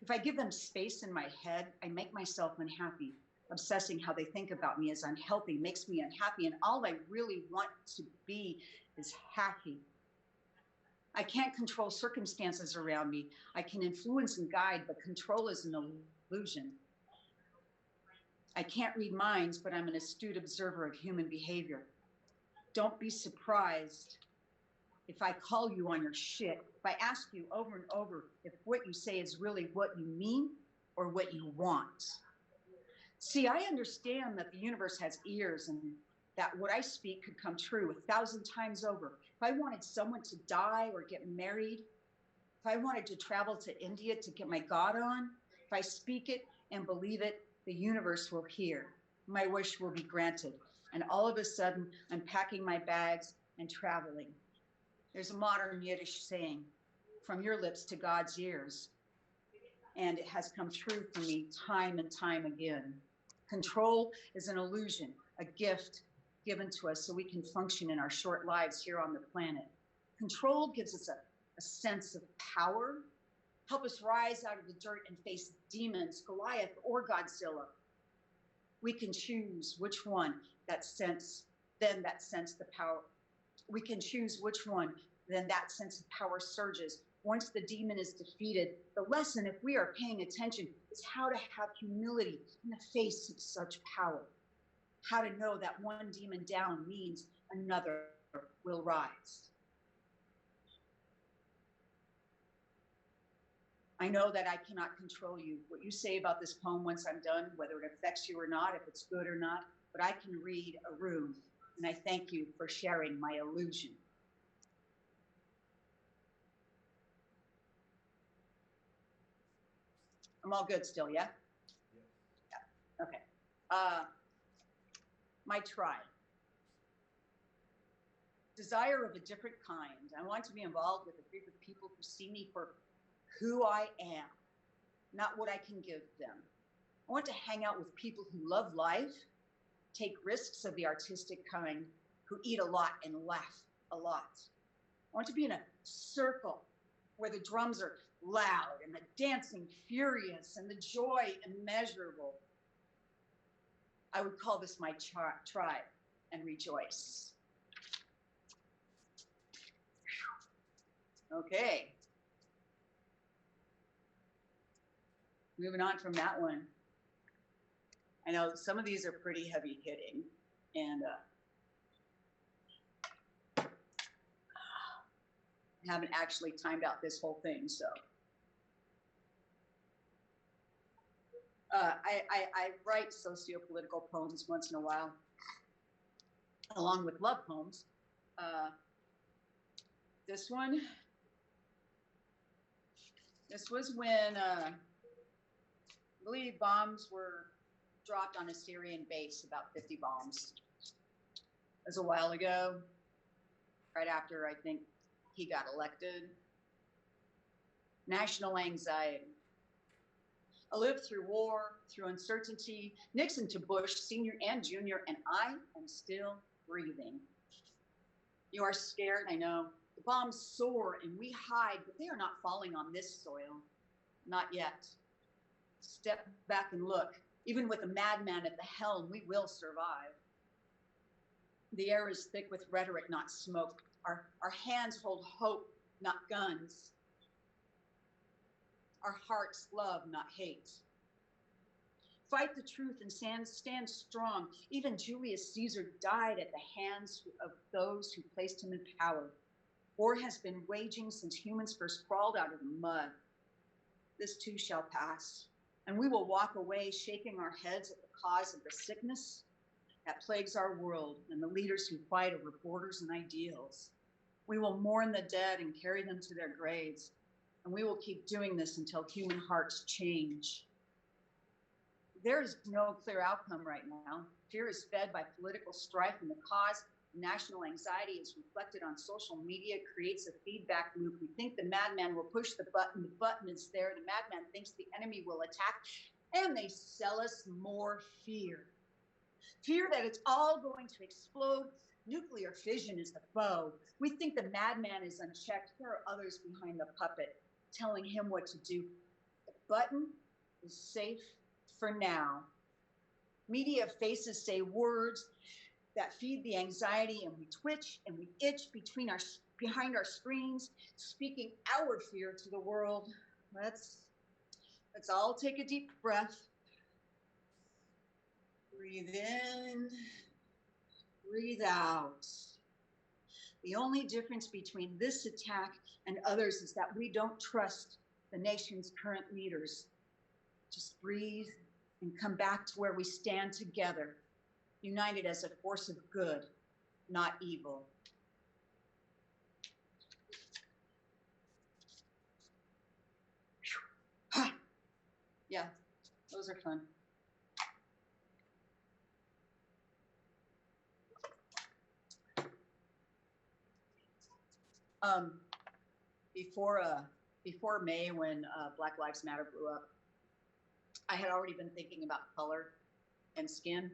Speaker 1: If I give them space in my head, I make myself unhappy. Obsessing how they think about me is unhealthy, makes me unhappy, and all I really want to be is happy. I can't control circumstances around me. I can influence and guide, but control is an illusion. I can't read minds, but I'm an astute observer of human behavior. Don't be surprised if I call you on your shit, if I ask you over and over if what you say is really what you mean or what you want. See, I understand that the universe has ears and that what I speak could come true 1,000 times over. If I wanted someone to die or get married, if I wanted to travel to India to get my God on, if I speak it and believe it, the universe will hear. My wish will be granted. And all of a sudden, I'm packing my bags and traveling. There's a modern Yiddish saying, from your lips to God's ears. And it has come true for me time and time again. Control is an illusion, a gift given to us so we can function in our short lives here on the planet. Control gives us a sense of power, help us rise out of the dirt and face demons, Goliath, or Godzilla. We can choose which one that sense the power. We can choose which one, then that sense of power surges. Once the demon is defeated, the lesson, if we are paying attention, is how to have humility in the face of such power. How to know that one demon down means another will rise. I know that I cannot control you. What you say about this poem once I'm done, whether it affects you or not, if it's good or not, but I can read a room, and I thank you for sharing my illusion. I'm all good still, yeah? Yeah. Okay. My tribe. Desire of a different kind. I want to be involved with a group of people who see me for who I am, not what I can give them. I want to hang out with people who love life, take risks of the artistic kind, who eat a lot and laugh a lot. I want to be in a circle where the drums are loud and the dancing furious and the joy immeasurable. I would call this my tribe and rejoice. Okay. Moving on from that one. I know some of these are pretty heavy hitting, and I haven't actually timed out this whole thing, so. I write socio-political poems once in a while, along with love poems. This was when, I believe bombs were dropped on a Syrian base, about 50 bombs. It was a while ago, right after I think he got elected. National anxiety. I lived through war, through uncertainty, Nixon to Bush, senior and junior, and I am still breathing. You are scared, I know. The bombs soar and we hide, but they are not falling on this soil. Not yet. Step back and look. Even with a madman at the helm, we will survive. The air is thick with rhetoric, not smoke. Our hands hold hope, not guns. Our hearts love, not hate. Fight the truth and stand strong. Even Julius Caesar died at the hands of those who placed him in power. War has been waging since humans first crawled out of the mud. This too shall pass, and we will walk away shaking our heads at the cause of the sickness that plagues our world and the leaders who fight over borders and ideals. We will mourn the dead and carry them to their graves, and we will keep doing this until human hearts change. There is no clear outcome right now. Fear is fed by political strife, and the cause of national anxiety is reflected on social media, creates a feedback loop. We think the madman will push the button is there, the madman thinks the enemy will attack, and they sell us more fear. Fear that it's all going to explode. Nuclear fission is the foe. We think the madman is unchecked. There are others behind the puppet telling him what to do. The button is safe for now. Media faces say words that feed the anxiety, and we twitch and we itch behind our screens, speaking our fear to the world. Let's all take a deep breath. Breathe in, breathe out. The only difference between this attack and others is that we don't trust the nation's current leaders. Just breathe and come back to where we stand together, united as a force of good, not evil. Yeah, those are fun. Before May, when Black Lives Matter blew up, I had already been thinking about color and skin,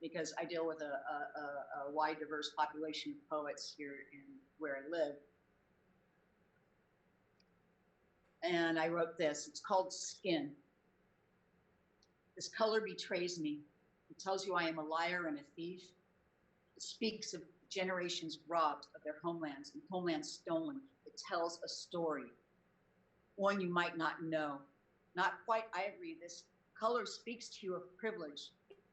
Speaker 1: because I deal with a wide, diverse population of poets here in where I live. And I wrote this. It's called Skin. This color betrays me. It tells you I am a liar and a thief. It speaks of generations robbed of their homelands and homelands stolen. It tells a story, one you might not know. Not quite ivory. This color speaks to you of privilege,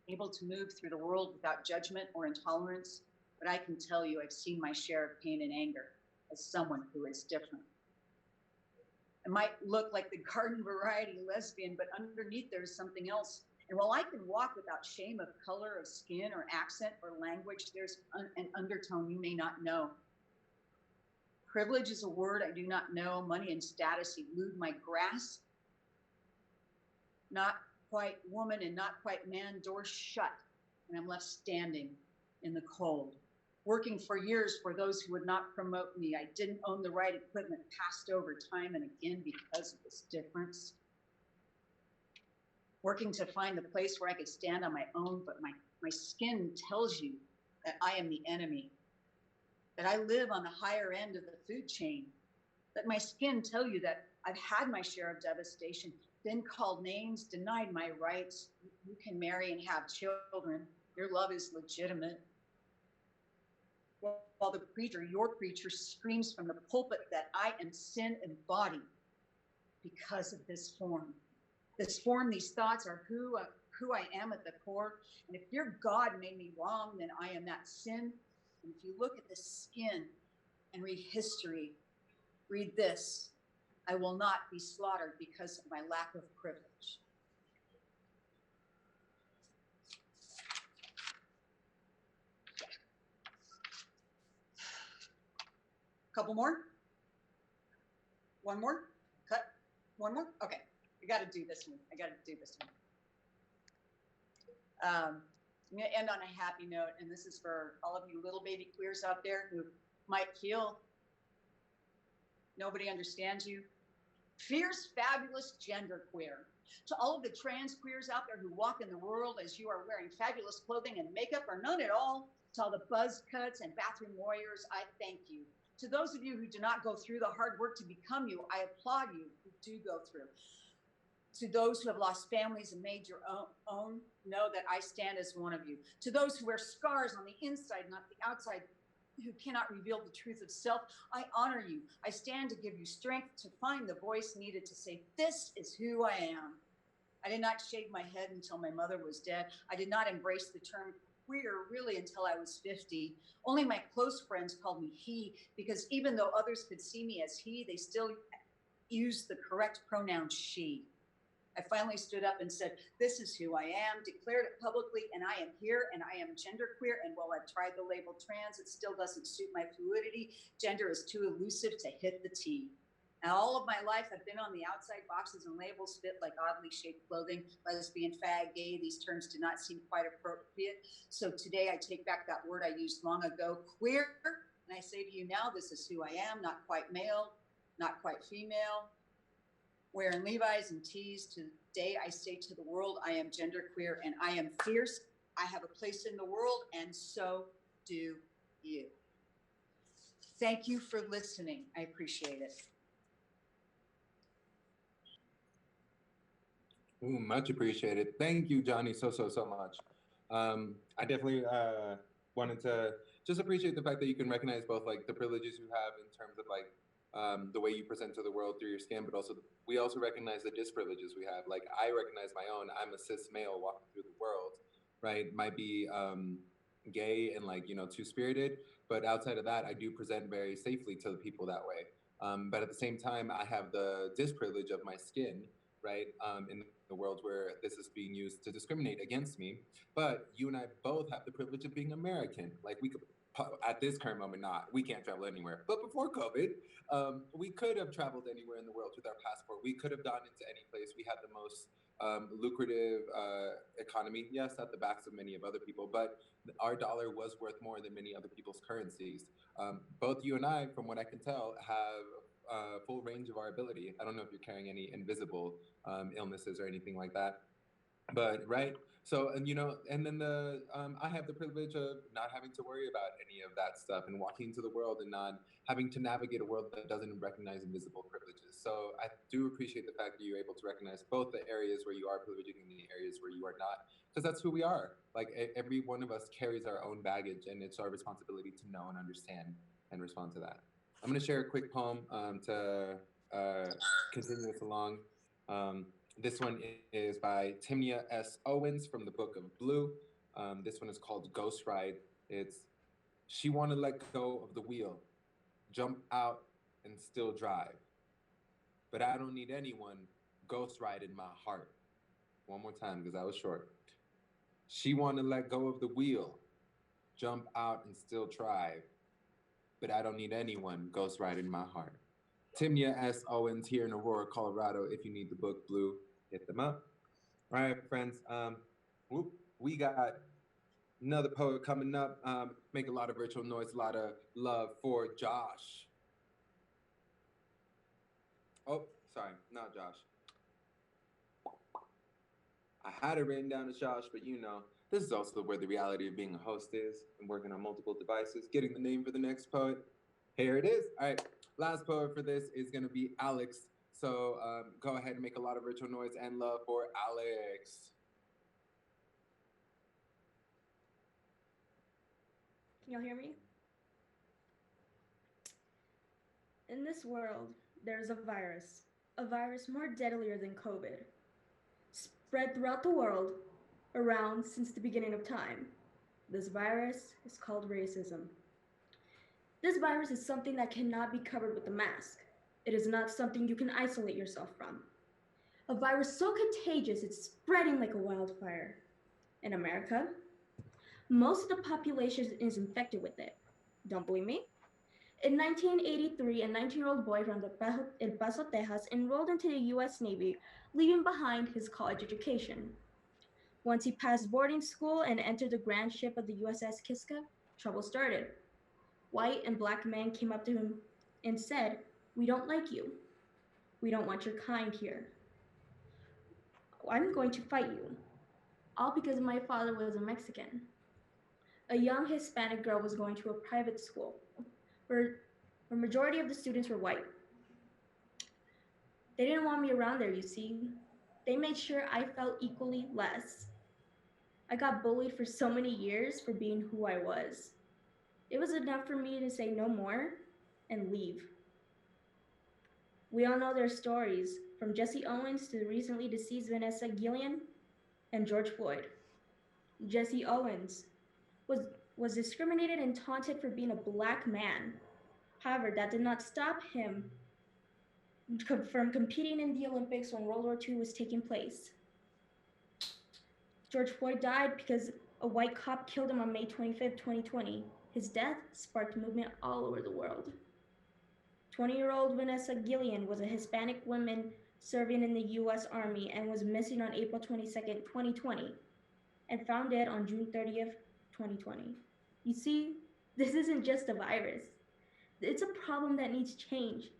Speaker 1: able to move through the world without judgment or intolerance. But I can tell you I've seen my share of pain and anger as someone who is different. I might look like the garden variety lesbian, but underneath there's something else. And while I can walk without shame of color, of skin, or accent, or language, there's an undertone you may not know. Privilege is a word I do not know. Money and status elude my grasp. Not quite woman and not quite man, doors shut, and I'm left standing in the cold. Working for years for those who would not promote me. I didn't own the right equipment, passed over time and again because of this difference. Working to find the place where I could stand on my own, but my skin tells you that I am the enemy, that I live on the higher end of the food chain, that my skin tell you that I've had my share of devastation, been called names, denied my rights. You can marry and have children. Your love is legitimate. While the preacher, your preacher, screams from the pulpit that I am sin embodied because of this form. This form, these thoughts are who I am at the core. And if your God made me wrong, then I am that sin. And if you look at the skin and read history, read this: I will not be slaughtered because of my lack of privilege. Couple more? One more? Cut? One more? Okay. I got to do this one. I'm going to end on a happy note, and this is for all of you little baby queers out there who might feel nobody understands you. Fierce, fabulous gender queer. To all of the trans queers out there who walk in the world as you are wearing fabulous clothing and makeup or none at all, to all the buzz cuts and bathroom warriors, I thank you. To those of you who do not go through the hard work to become you, I applaud you who do go through. To those who have lost families and made your own, know that I stand as one of you. To those who wear scars on the inside, not the outside, who cannot reveal the truth of self, I honor you. I stand to give you strength to find the voice needed to say, this is who I am. I did not shave my head until my mother was dead. I did not embrace the term queer really until I was 50. Only my close friends called me he, because even though others could see me as he, they still used the correct pronoun she. I finally stood up and said, "This is who I am," declared it publicly, and I am here, and I am genderqueer. And while I've tried the label trans, it still doesn't suit my fluidity. Gender is too elusive to hit the T. Now, all of my life, I've been on the outside boxes and labels fit like oddly shaped clothing, lesbian, fag, gay. These terms do not seem quite appropriate. So today I take back that word I used long ago, queer, and I say to you now, this is who I am, not quite male, not quite female. Wearing Levi's and tees, today I say to the world, I am genderqueer and I am fierce. I have a place in the world, and so do you. Thank you for listening. I appreciate it.
Speaker 3: Ooh, much appreciated. Thank you, Johnny, so much. I definitely wanted to just appreciate the fact that you can recognize both like the privileges you have in terms of like the way you present to the world through your skin, but also we also recognize the disprivileges we have. Like I recognize my own. I'm a cis male walking through the world, right? Might be gay and like two-spirited, but outside of that, I do present very safely to the people that way. But at the same time, I have the disprivilege of my skin, right? In the world where this is being used to discriminate against me. But you and I both have the privilege of being American. Like we could, at this current moment, not. We can't travel anywhere. But before COVID, we could have traveled anywhere in the world with our passport. We could have gone into any place. We had the most lucrative economy, yes, at the backs of many of other people, but our dollar was worth more than many other people's currencies. Both you and I, from what I can tell, have full range of our ability. I don't know if you're carrying any invisible illnesses or anything like that, but right. So and then I have the privilege of not having to worry about any of that stuff and walking into the world and not having to navigate a world that doesn't recognize invisible privileges. So I do appreciate the fact that you're able to recognize both the areas where you are privileged and the areas where you are not, because that's who we are. Like every one of us carries our own baggage, and it's our responsibility to know and understand and respond to that. I'm going to share a quick poem to continue this along. This one is by Timnia S. Owens from the Book of Blue. This one is called Ghost Ride. It's, she want to let go of the wheel, jump out and still drive. But I don't need anyone ghost ride in my heart. One more time because I was short. She want to let go of the wheel, jump out and still drive. But I don't need anyone ghost ride in my heart. Timnia S. Owens here in Aurora, Colorado. If you need the book Blue, hit them up. All right, friends. We got another poet coming up. Make a lot of virtual noise, a lot of love for Josh. Oh, sorry, not Josh. I had it written down as Josh, but this is also where the reality of being a host is and working on multiple devices. Getting the name for the next poet. Here it is. All right. Last poet for this is going to be Alex. So go ahead and make a lot of virtual noise and love for Alex.
Speaker 6: Can y'all hear me? In this world, there's a virus more deadlier than COVID, spread throughout the world, around since the beginning of time. This virus is called racism. This virus is something that cannot be covered with a mask. It is not something you can isolate yourself from. A virus so contagious it's spreading like a wildfire. In America, most of the population is infected with it. Don't believe me? In 1983, a 19-year-old boy from El Paso, Texas, enrolled into the U.S. Navy, leaving behind his college education. Once he passed boarding school and entered the grand ship of the USS Kiska, trouble started. White and black men came up to him and said, "We don't like you. We don't want your kind here. I'm going to fight you." All because my father was a Mexican. A young Hispanic girl was going to a private school where the majority of the students were white. They didn't want me around there, you see. They made sure I felt equally less. I got bullied for so many years for being who I was. It was enough for me to say no more and leave. We all know their stories, from Jesse Owens to the recently deceased Vanessa Gillian and George Floyd. Jesse Owens, was was discriminated and taunted for being a black man. However, that did not stop him from competing in the Olympics when World War II was taking place. George Floyd died because a white cop killed him on May 25th, 2020. His death sparked movement all over the world. 20-year-old Vanessa Gillian was a Hispanic woman serving in the US Army and was missing on April 22nd, 2020, and found dead on June 30th, 2020. You see, this isn't just a virus. It's a problem that needs change.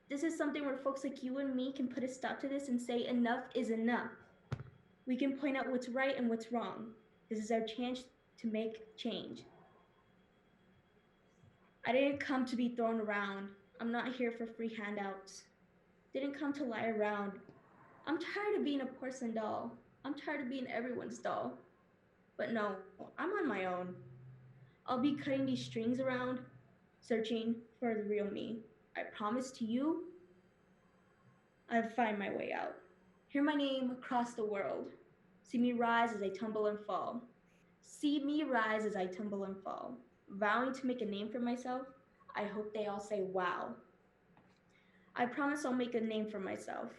Speaker 6: This is something where folks like you and me can put a stop to this and say enough is enough. We can point out what's right and what's wrong. This is our chance to make change. I didn't come to be thrown around. I'm not here for free handouts. Didn't come to lie around. I'm tired of being a porcelain doll. I'm tired of being everyone's doll. But no, I'm on my own. I'll be cutting these strings around, searching for the real me. I promise to you, I'll find my way out. Hear my name across the world. See me rise as I tumble and fall. See me rise as I tumble and fall. Vowing to make a name for myself, I hope they all say wow. I promise I'll make a name for myself.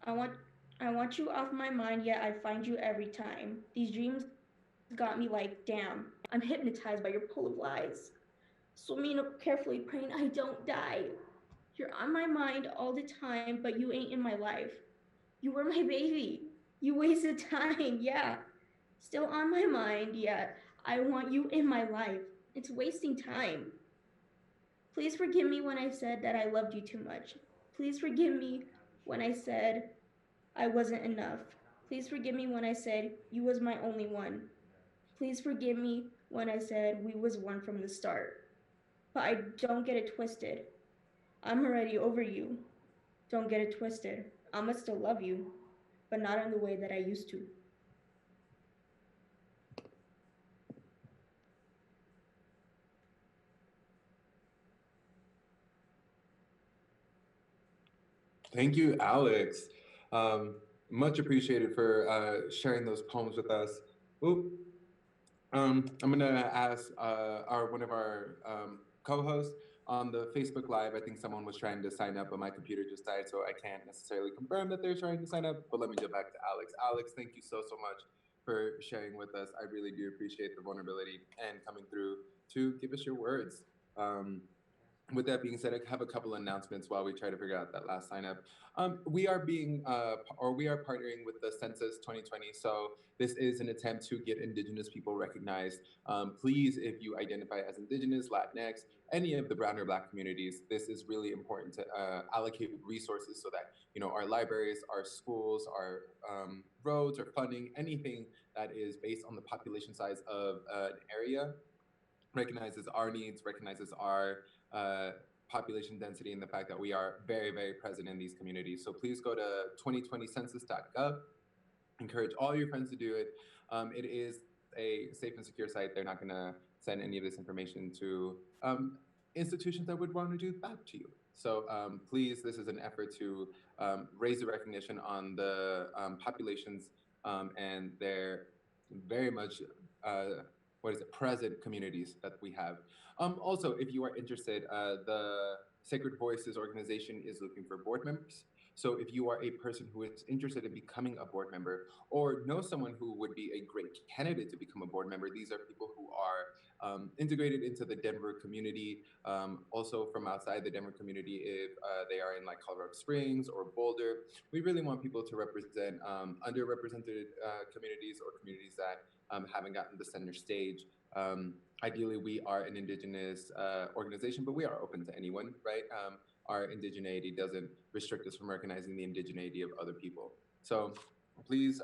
Speaker 6: I want you off my mind, yet I find you every time. These dreams got me like, damn, I'm hypnotized by your pull of lies. Swimming up carefully, praying I don't die. You're on my mind all the time, but you ain't in my life. You were my baby. You wasted time, yeah. Still on my mind, yet I want you in my life. It's wasting time. Please forgive me when I said that I loved you too much. Please forgive me when I said I wasn't enough. Please forgive me when I said you was my only one. Please forgive me when I said we was one from the start. But I don't get it twisted. I'm already over you. Don't get it twisted. I'ma still love you, but not in the way that I used to.
Speaker 3: Thank you, Alex. Much appreciated for sharing those poems with us. Oop. I'm gonna ask one of our co-hosts on the Facebook Live. I think someone was trying to sign up, but my computer just died, so I can't necessarily confirm that they're trying to sign up. But let me get back to Alex. Alex, thank you so much for sharing with us. I really do appreciate the vulnerability and coming through to give us your words. With that being said, I have a couple announcements while we try to figure out that last sign up. We are partnering with the Census 2020. So this is an attempt to get Indigenous people recognized. Please, if you identify as Indigenous, Latinx, any of the brown or Black communities, this is really important to allocate resources so that our libraries, our schools, our roads, or funding, anything that is based on the population size of an area recognizes our needs, recognizes our population density, and the fact that we are very, very present in these communities. So please go to 2020census.gov. Encourage all your friends to do it. It is a safe and secure site. They're not going to send any of this information to institutions that would want to do that to you. So please, this is an effort to raise the recognition on the populations and their very much present communities that we have. Also, if you are interested, the Sacred Voices organization is looking for board members. So if you are a person who is interested in becoming a board member or know someone who would be a great candidate to become a board member, these are people who are integrated into the Denver community, also from outside the Denver community if they are in like Colorado Springs or Boulder. We really want people to represent underrepresented communities or communities that haven't gotten the center stage. Ideally, we are an Indigenous organization, but we are open to anyone, right? Our indigeneity doesn't restrict us from recognizing the indigeneity of other people. So please,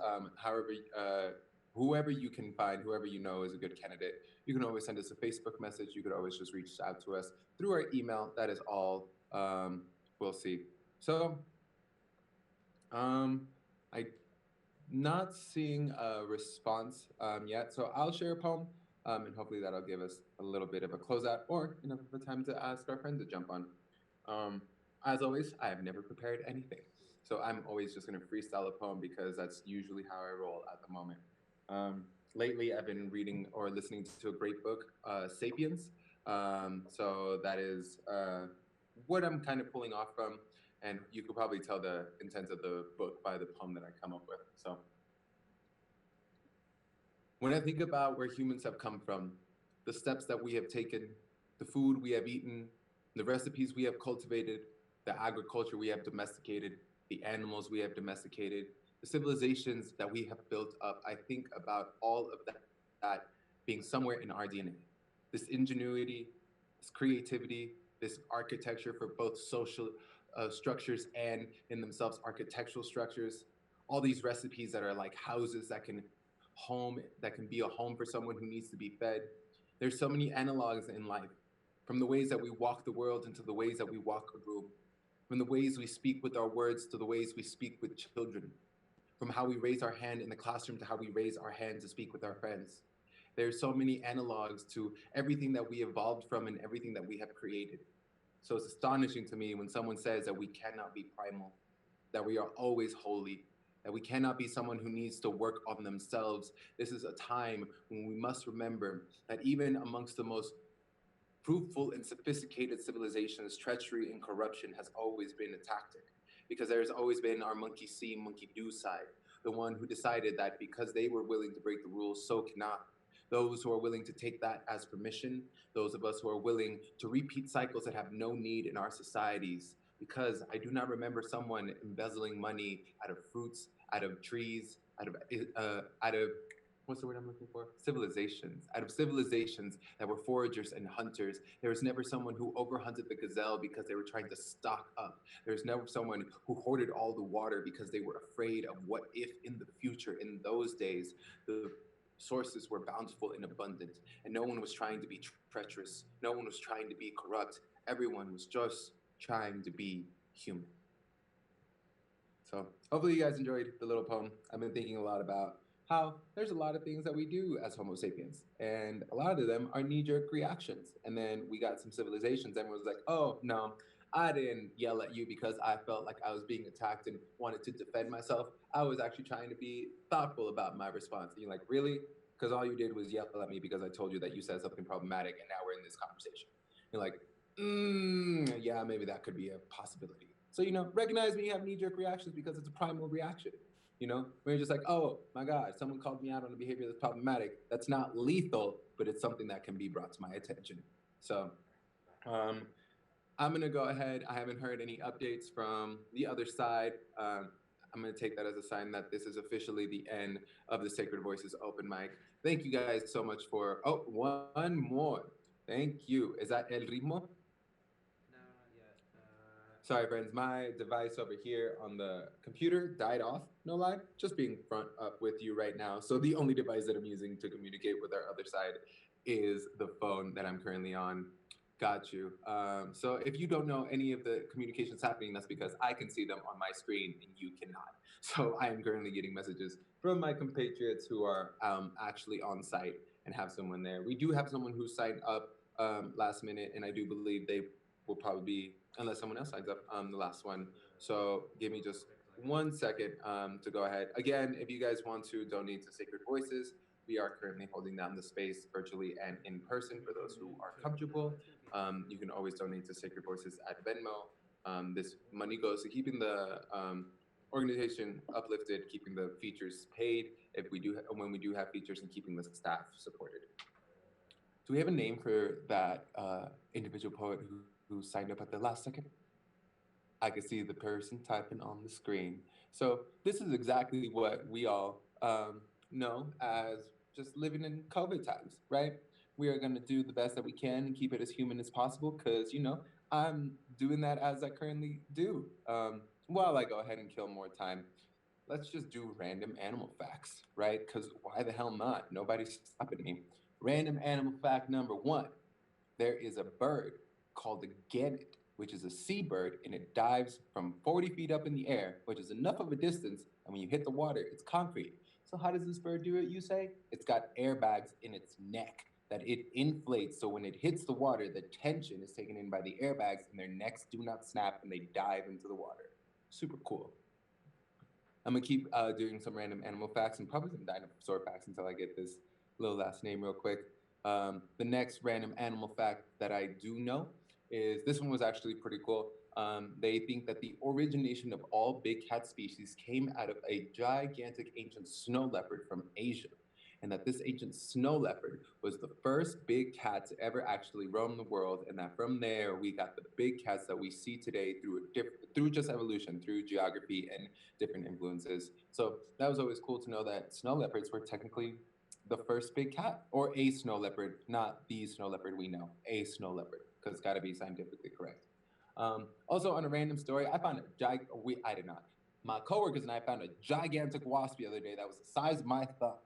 Speaker 3: whoever you can find, whoever you know is a good candidate, you can always send us a Facebook message. You could always just reach out to us through our email. That is all. We'll see. So I'm not seeing a response yet. So I'll share a poem. And hopefully that'll give us a little bit of a closeout or the time to ask our friend to jump on. As always, I have never prepared anything. So I'm always just going to freestyle a poem because that's usually how I roll at the moment. Lately, I've been reading or listening to a great book, Sapiens. So that is what I'm kind of pulling off from. And you could probably tell the intent of the book by the poem that I come up with. So when I think about where humans have come from, the steps that we have taken, the food we have eaten, the recipes we have cultivated, the agriculture we have domesticated, the animals we have domesticated, the civilizations that we have built up, I think about all of that being somewhere in our DNA. This ingenuity, this creativity, this architecture for both social structures and in themselves architectural structures, all these recipes that are like houses that can be a home for someone who needs to be fed. There's so many analogs in life, from the ways that we walk the world into the ways that we walk a room, from the ways we speak with our words to the ways we speak with children, from how we raise our hand in the classroom to how we raise our hand to speak with our friends. There's so many analogs to everything that we evolved from and everything that we have created. So it's astonishing to me when someone says that we cannot be primal, that we are always holy, that we cannot be someone who needs to work on themselves. This is a time when we must remember that even amongst the most fruitful and sophisticated civilizations, treachery and corruption has always been a tactic, because there's always been our monkey see, monkey do side, the one who decided that because they were willing to break the rules, so cannot. Those who are willing to take that as permission, those of us who are willing to repeat cycles that have no need in our societies, because I do not remember someone embezzling money out of fruits, out of trees, out of what's the word I'm looking for? Civilizations. Out of civilizations that were foragers and hunters. There was never someone who overhunted the gazelle because they were trying to stock up. There was never someone who hoarded all the water because they were afraid of what if in the future, in those days, the sources were bountiful and abundant, and no one was trying to be treacherous. No one was trying to be corrupt. Everyone was just trying to be human. So hopefully you guys enjoyed the little poem. I've been thinking a lot about how there's a lot of things that we do as Homo sapiens, and a lot of them are knee-jerk reactions. And then we got some civilizations, and was like, oh no, I didn't yell at you because I felt like I was being attacked and wanted to defend myself. I was actually trying to be thoughtful about my response. And you're like, really? Because all you did was yell at me because I told you that you said something problematic, and now we're in this conversation. You're like, yeah, maybe that could be a possibility. So, recognize when you have knee-jerk reactions because it's a primal reaction. When you're just like, oh my God, someone called me out on a behavior that's problematic. That's not lethal, but it's something that can be brought to my attention. So I'm going to go ahead. I haven't heard any updates from the other side. I'm going to take that as a sign that this is officially the end of the Sacred Voices open mic. Thank you guys so much for, one more. Thank you. Is that El Ritmo?
Speaker 2: No, not yet.
Speaker 3: Sorry, friends, my device over here on the computer died off, no lie, just being front up with you right now. So the only device that I'm using to communicate with our other side is the phone that I'm currently on. Got you. So if you don't know any of the communications happening, that's because I can see them on my screen and you cannot. So I am currently getting messages from my compatriots who are actually on site and have someone there. We do have someone who signed up last minute, and I do believe they will probably be, unless someone else signs up, the last one. So give me just 1 second to go ahead. Again, if you guys want to donate to Sacred Voices, we are currently holding down the space virtually and in person for those who are comfortable. You can always donate to Sacred Voices at Venmo. This money goes to keeping the organization uplifted, keeping the features paid when we do have features, and keeping the staff supported. Do we have a name for that individual poet who signed up at the last second? I can see the person typing on the screen. So this is exactly what we all know as just living in COVID times, right? We are going to do the best that we can and keep it as human as possible because, I'm doing that as I currently do. While I go ahead and kill more time, let's just do random animal facts, right? Because why the hell not? Nobody's stopping me. Random animal fact number 1. There is a bird called the gannet, which is a seabird, and it dives from 40 feet up in the air, which is enough of a distance, and when you hit the water, it's concrete. So how does this bird do it, you say? It's got airbags in its neck that it inflates, so when it hits the water, the tension is taken in by the airbags, and their necks do not snap, and they dive into the water. Super cool. I'm gonna keep doing some random animal facts and probably some dinosaur facts until I get this little last name real quick. The next random animal fact that I do know is this one was actually pretty cool. They think that the origination of all big cat species came out of a gigantic ancient snow leopard from Asia, and that this ancient snow leopard was the first big cat to ever actually roam the world, and that from there we got the big cats that we see today through just evolution, through geography and different influences. So that was always cool to know that snow leopards were technically the first big cat, or a snow leopard, not the snow leopard we know, a snow leopard, because it's got to be scientifically correct. Also, on a random story, I did not. My coworkers and I found a gigantic wasp the other day that was the size of my thumb.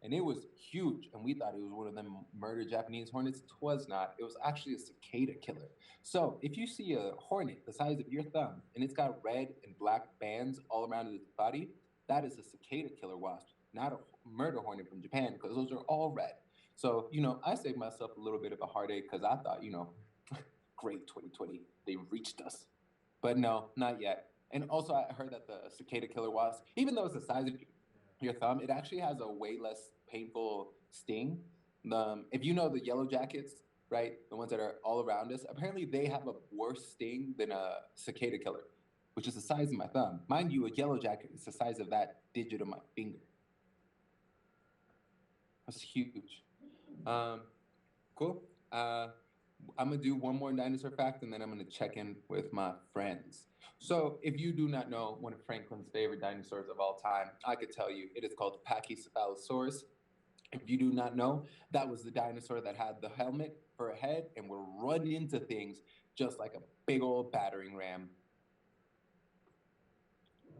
Speaker 3: And it was huge, and we thought it was one of them murder Japanese hornets. It was not. It was actually a cicada killer. So if you see a hornet the size of your thumb, and it's got red and black bands all around its body, that is a cicada killer wasp, not a murder hornet from Japan, because those are all red. So, I saved myself a little bit of a heartache because I thought, great 2020, they reached us. But no, not yet. And also, I heard that the cicada killer wasp, even though it's the size of your thumb, it actually has a way less painful sting. If you know the yellow jackets, right, the ones that are all around us, apparently they have a worse sting than a cicada killer, which is the size of my thumb. Mind you, a yellow jacket is the size of that digit of my finger. That's huge. Cool. I'm gonna do one more dinosaur fact, and then I'm gonna check in with my friends. So, if you do not know one of Franklin's favorite dinosaurs of all time, I could tell you it is called Pachycephalosaurus. If you do not know, that was the dinosaur that had the helmet for a head and would run into things just like a big old battering ram.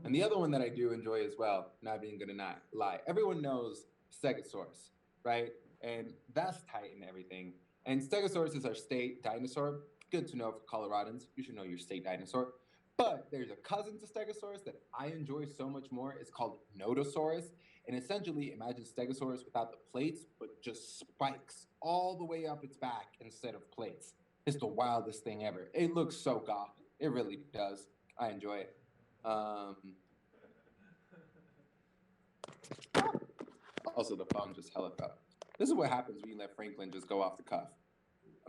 Speaker 3: And the other one that I do enjoy as well, not even gonna lie, everyone knows Stegosaurus, right? And that's tight and everything. And Stegosaurus is our state dinosaur. Good to know for Coloradans. You should know your state dinosaur. But there's a cousin to Stegosaurus that I enjoy so much more. It's called Nodosaurus. And essentially, imagine Stegosaurus without the plates, but just spikes all the way up its back instead of plates. It's the wildest thing ever. It looks so goth. It really does. I enjoy it. Also, the phone just hella fell. This is what happens when you let Franklin just go off the cuff.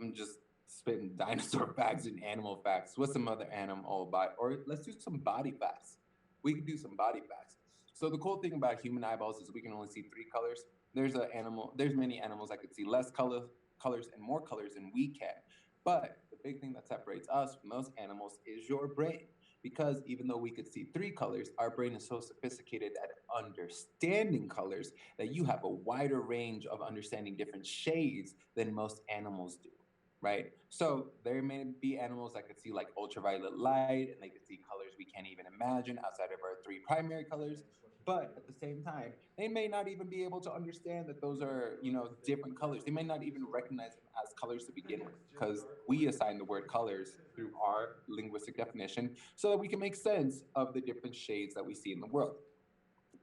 Speaker 3: I'm just spitting dinosaur facts and animal facts. What's some other animal body? Or let's do some body facts. We could do some body facts. So the cool thing about human eyeballs is we can only see 3 colors. There's many animals that could see less colors and more colors than we can. But the big thing that separates us from those animals is your brain. Because even though we could see 3 colors, our brain is so sophisticated at understanding colors that you have a wider range of understanding different shades than most animals do, right? So there may be animals that could see like ultraviolet light, and they could see colors we can't even imagine outside of our 3 primary colors. But at the same time, they may not even be able to understand that those are, different colors. They may not even recognize them as colors to begin with, because we assign the word colors through our linguistic definition so that we can make sense of the different shades that we see in the world.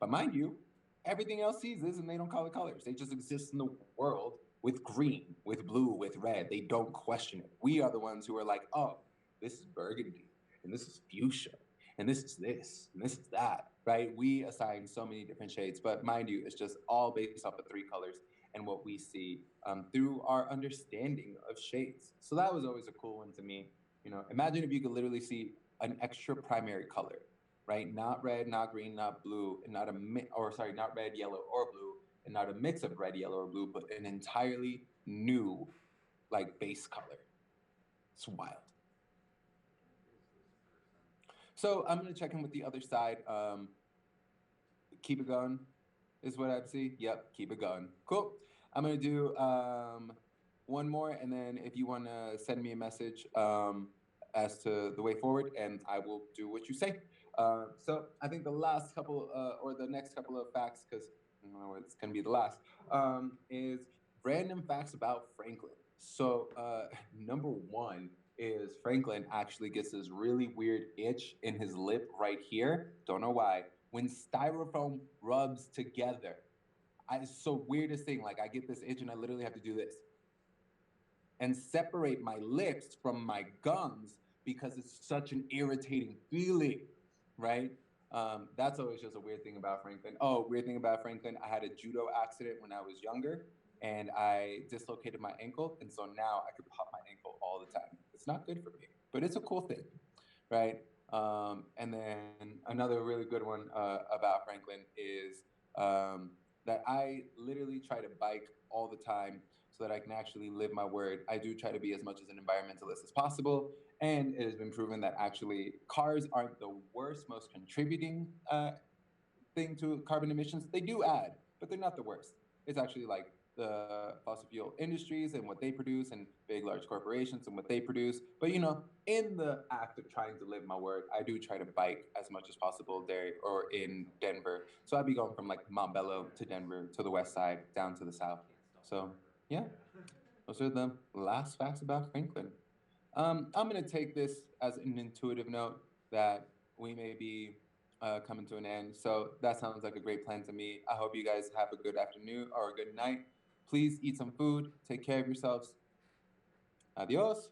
Speaker 3: But mind you, everything else sees this and they don't call it colors. They just exist in the world with green, with blue, with red. They don't question it. We are the ones who are like, oh, this is burgundy, and this is fuchsia, and this is this, and this is that, right? We assign so many different shades, but mind you, it's just all based off of 3 colors and what we see through our understanding of shades. So that was always a cool one to me. Imagine if you could literally see an extra primary color, right? Not red, not green, not blue, and not red, yellow, or blue, and not a mix of red, yellow, or blue, but an entirely new, base color. It's wild. So I'm gonna check in with the other side. Keep it going is what I'd see. Yep, keep it going. Cool. I'm gonna do one more, and then if you wanna send me a message as to the way forward, and I will do what you say. So I think the last couple, or the next couple of facts, because it's gonna be the last, is random facts about Franklin. So number 1 is Franklin actually gets this really weird itch in his lip right here. Don't know why. When styrofoam rubs together, it's the weirdest thing. I get this itch and I literally have to do this and separate my lips from my gums because it's such an irritating feeling, right? That's always just a weird thing about Franklin. Oh, weird thing about Franklin, I had a judo accident when I was younger and I dislocated my ankle. And so now I could pop my ankle all the time. It's not good for me, but it's a cool thing, right? And then another really good one about Franklin is that I literally try to bike all the time so that I can actually live my word. I do try to be as much as an environmentalist as possible. And it has been proven that actually cars aren't the worst, most contributing thing to carbon emissions. They do add, but they're not the worst. It's actually like the fossil fuel industries and what they produce and big, large corporations and what they produce. But, you know, in the act of trying to live my word, I do try to bike as much as possible there or in Denver. So I'd be going from like Montbello to Denver to the west side down to the south. So, yeah, those are the last facts about Franklin. I'm going to take this as an intuitive note that we may be coming to an end. So that sounds like a great plan to me. I hope you guys have a good afternoon or a good night. Please eat some food. Take care of yourselves. Adios.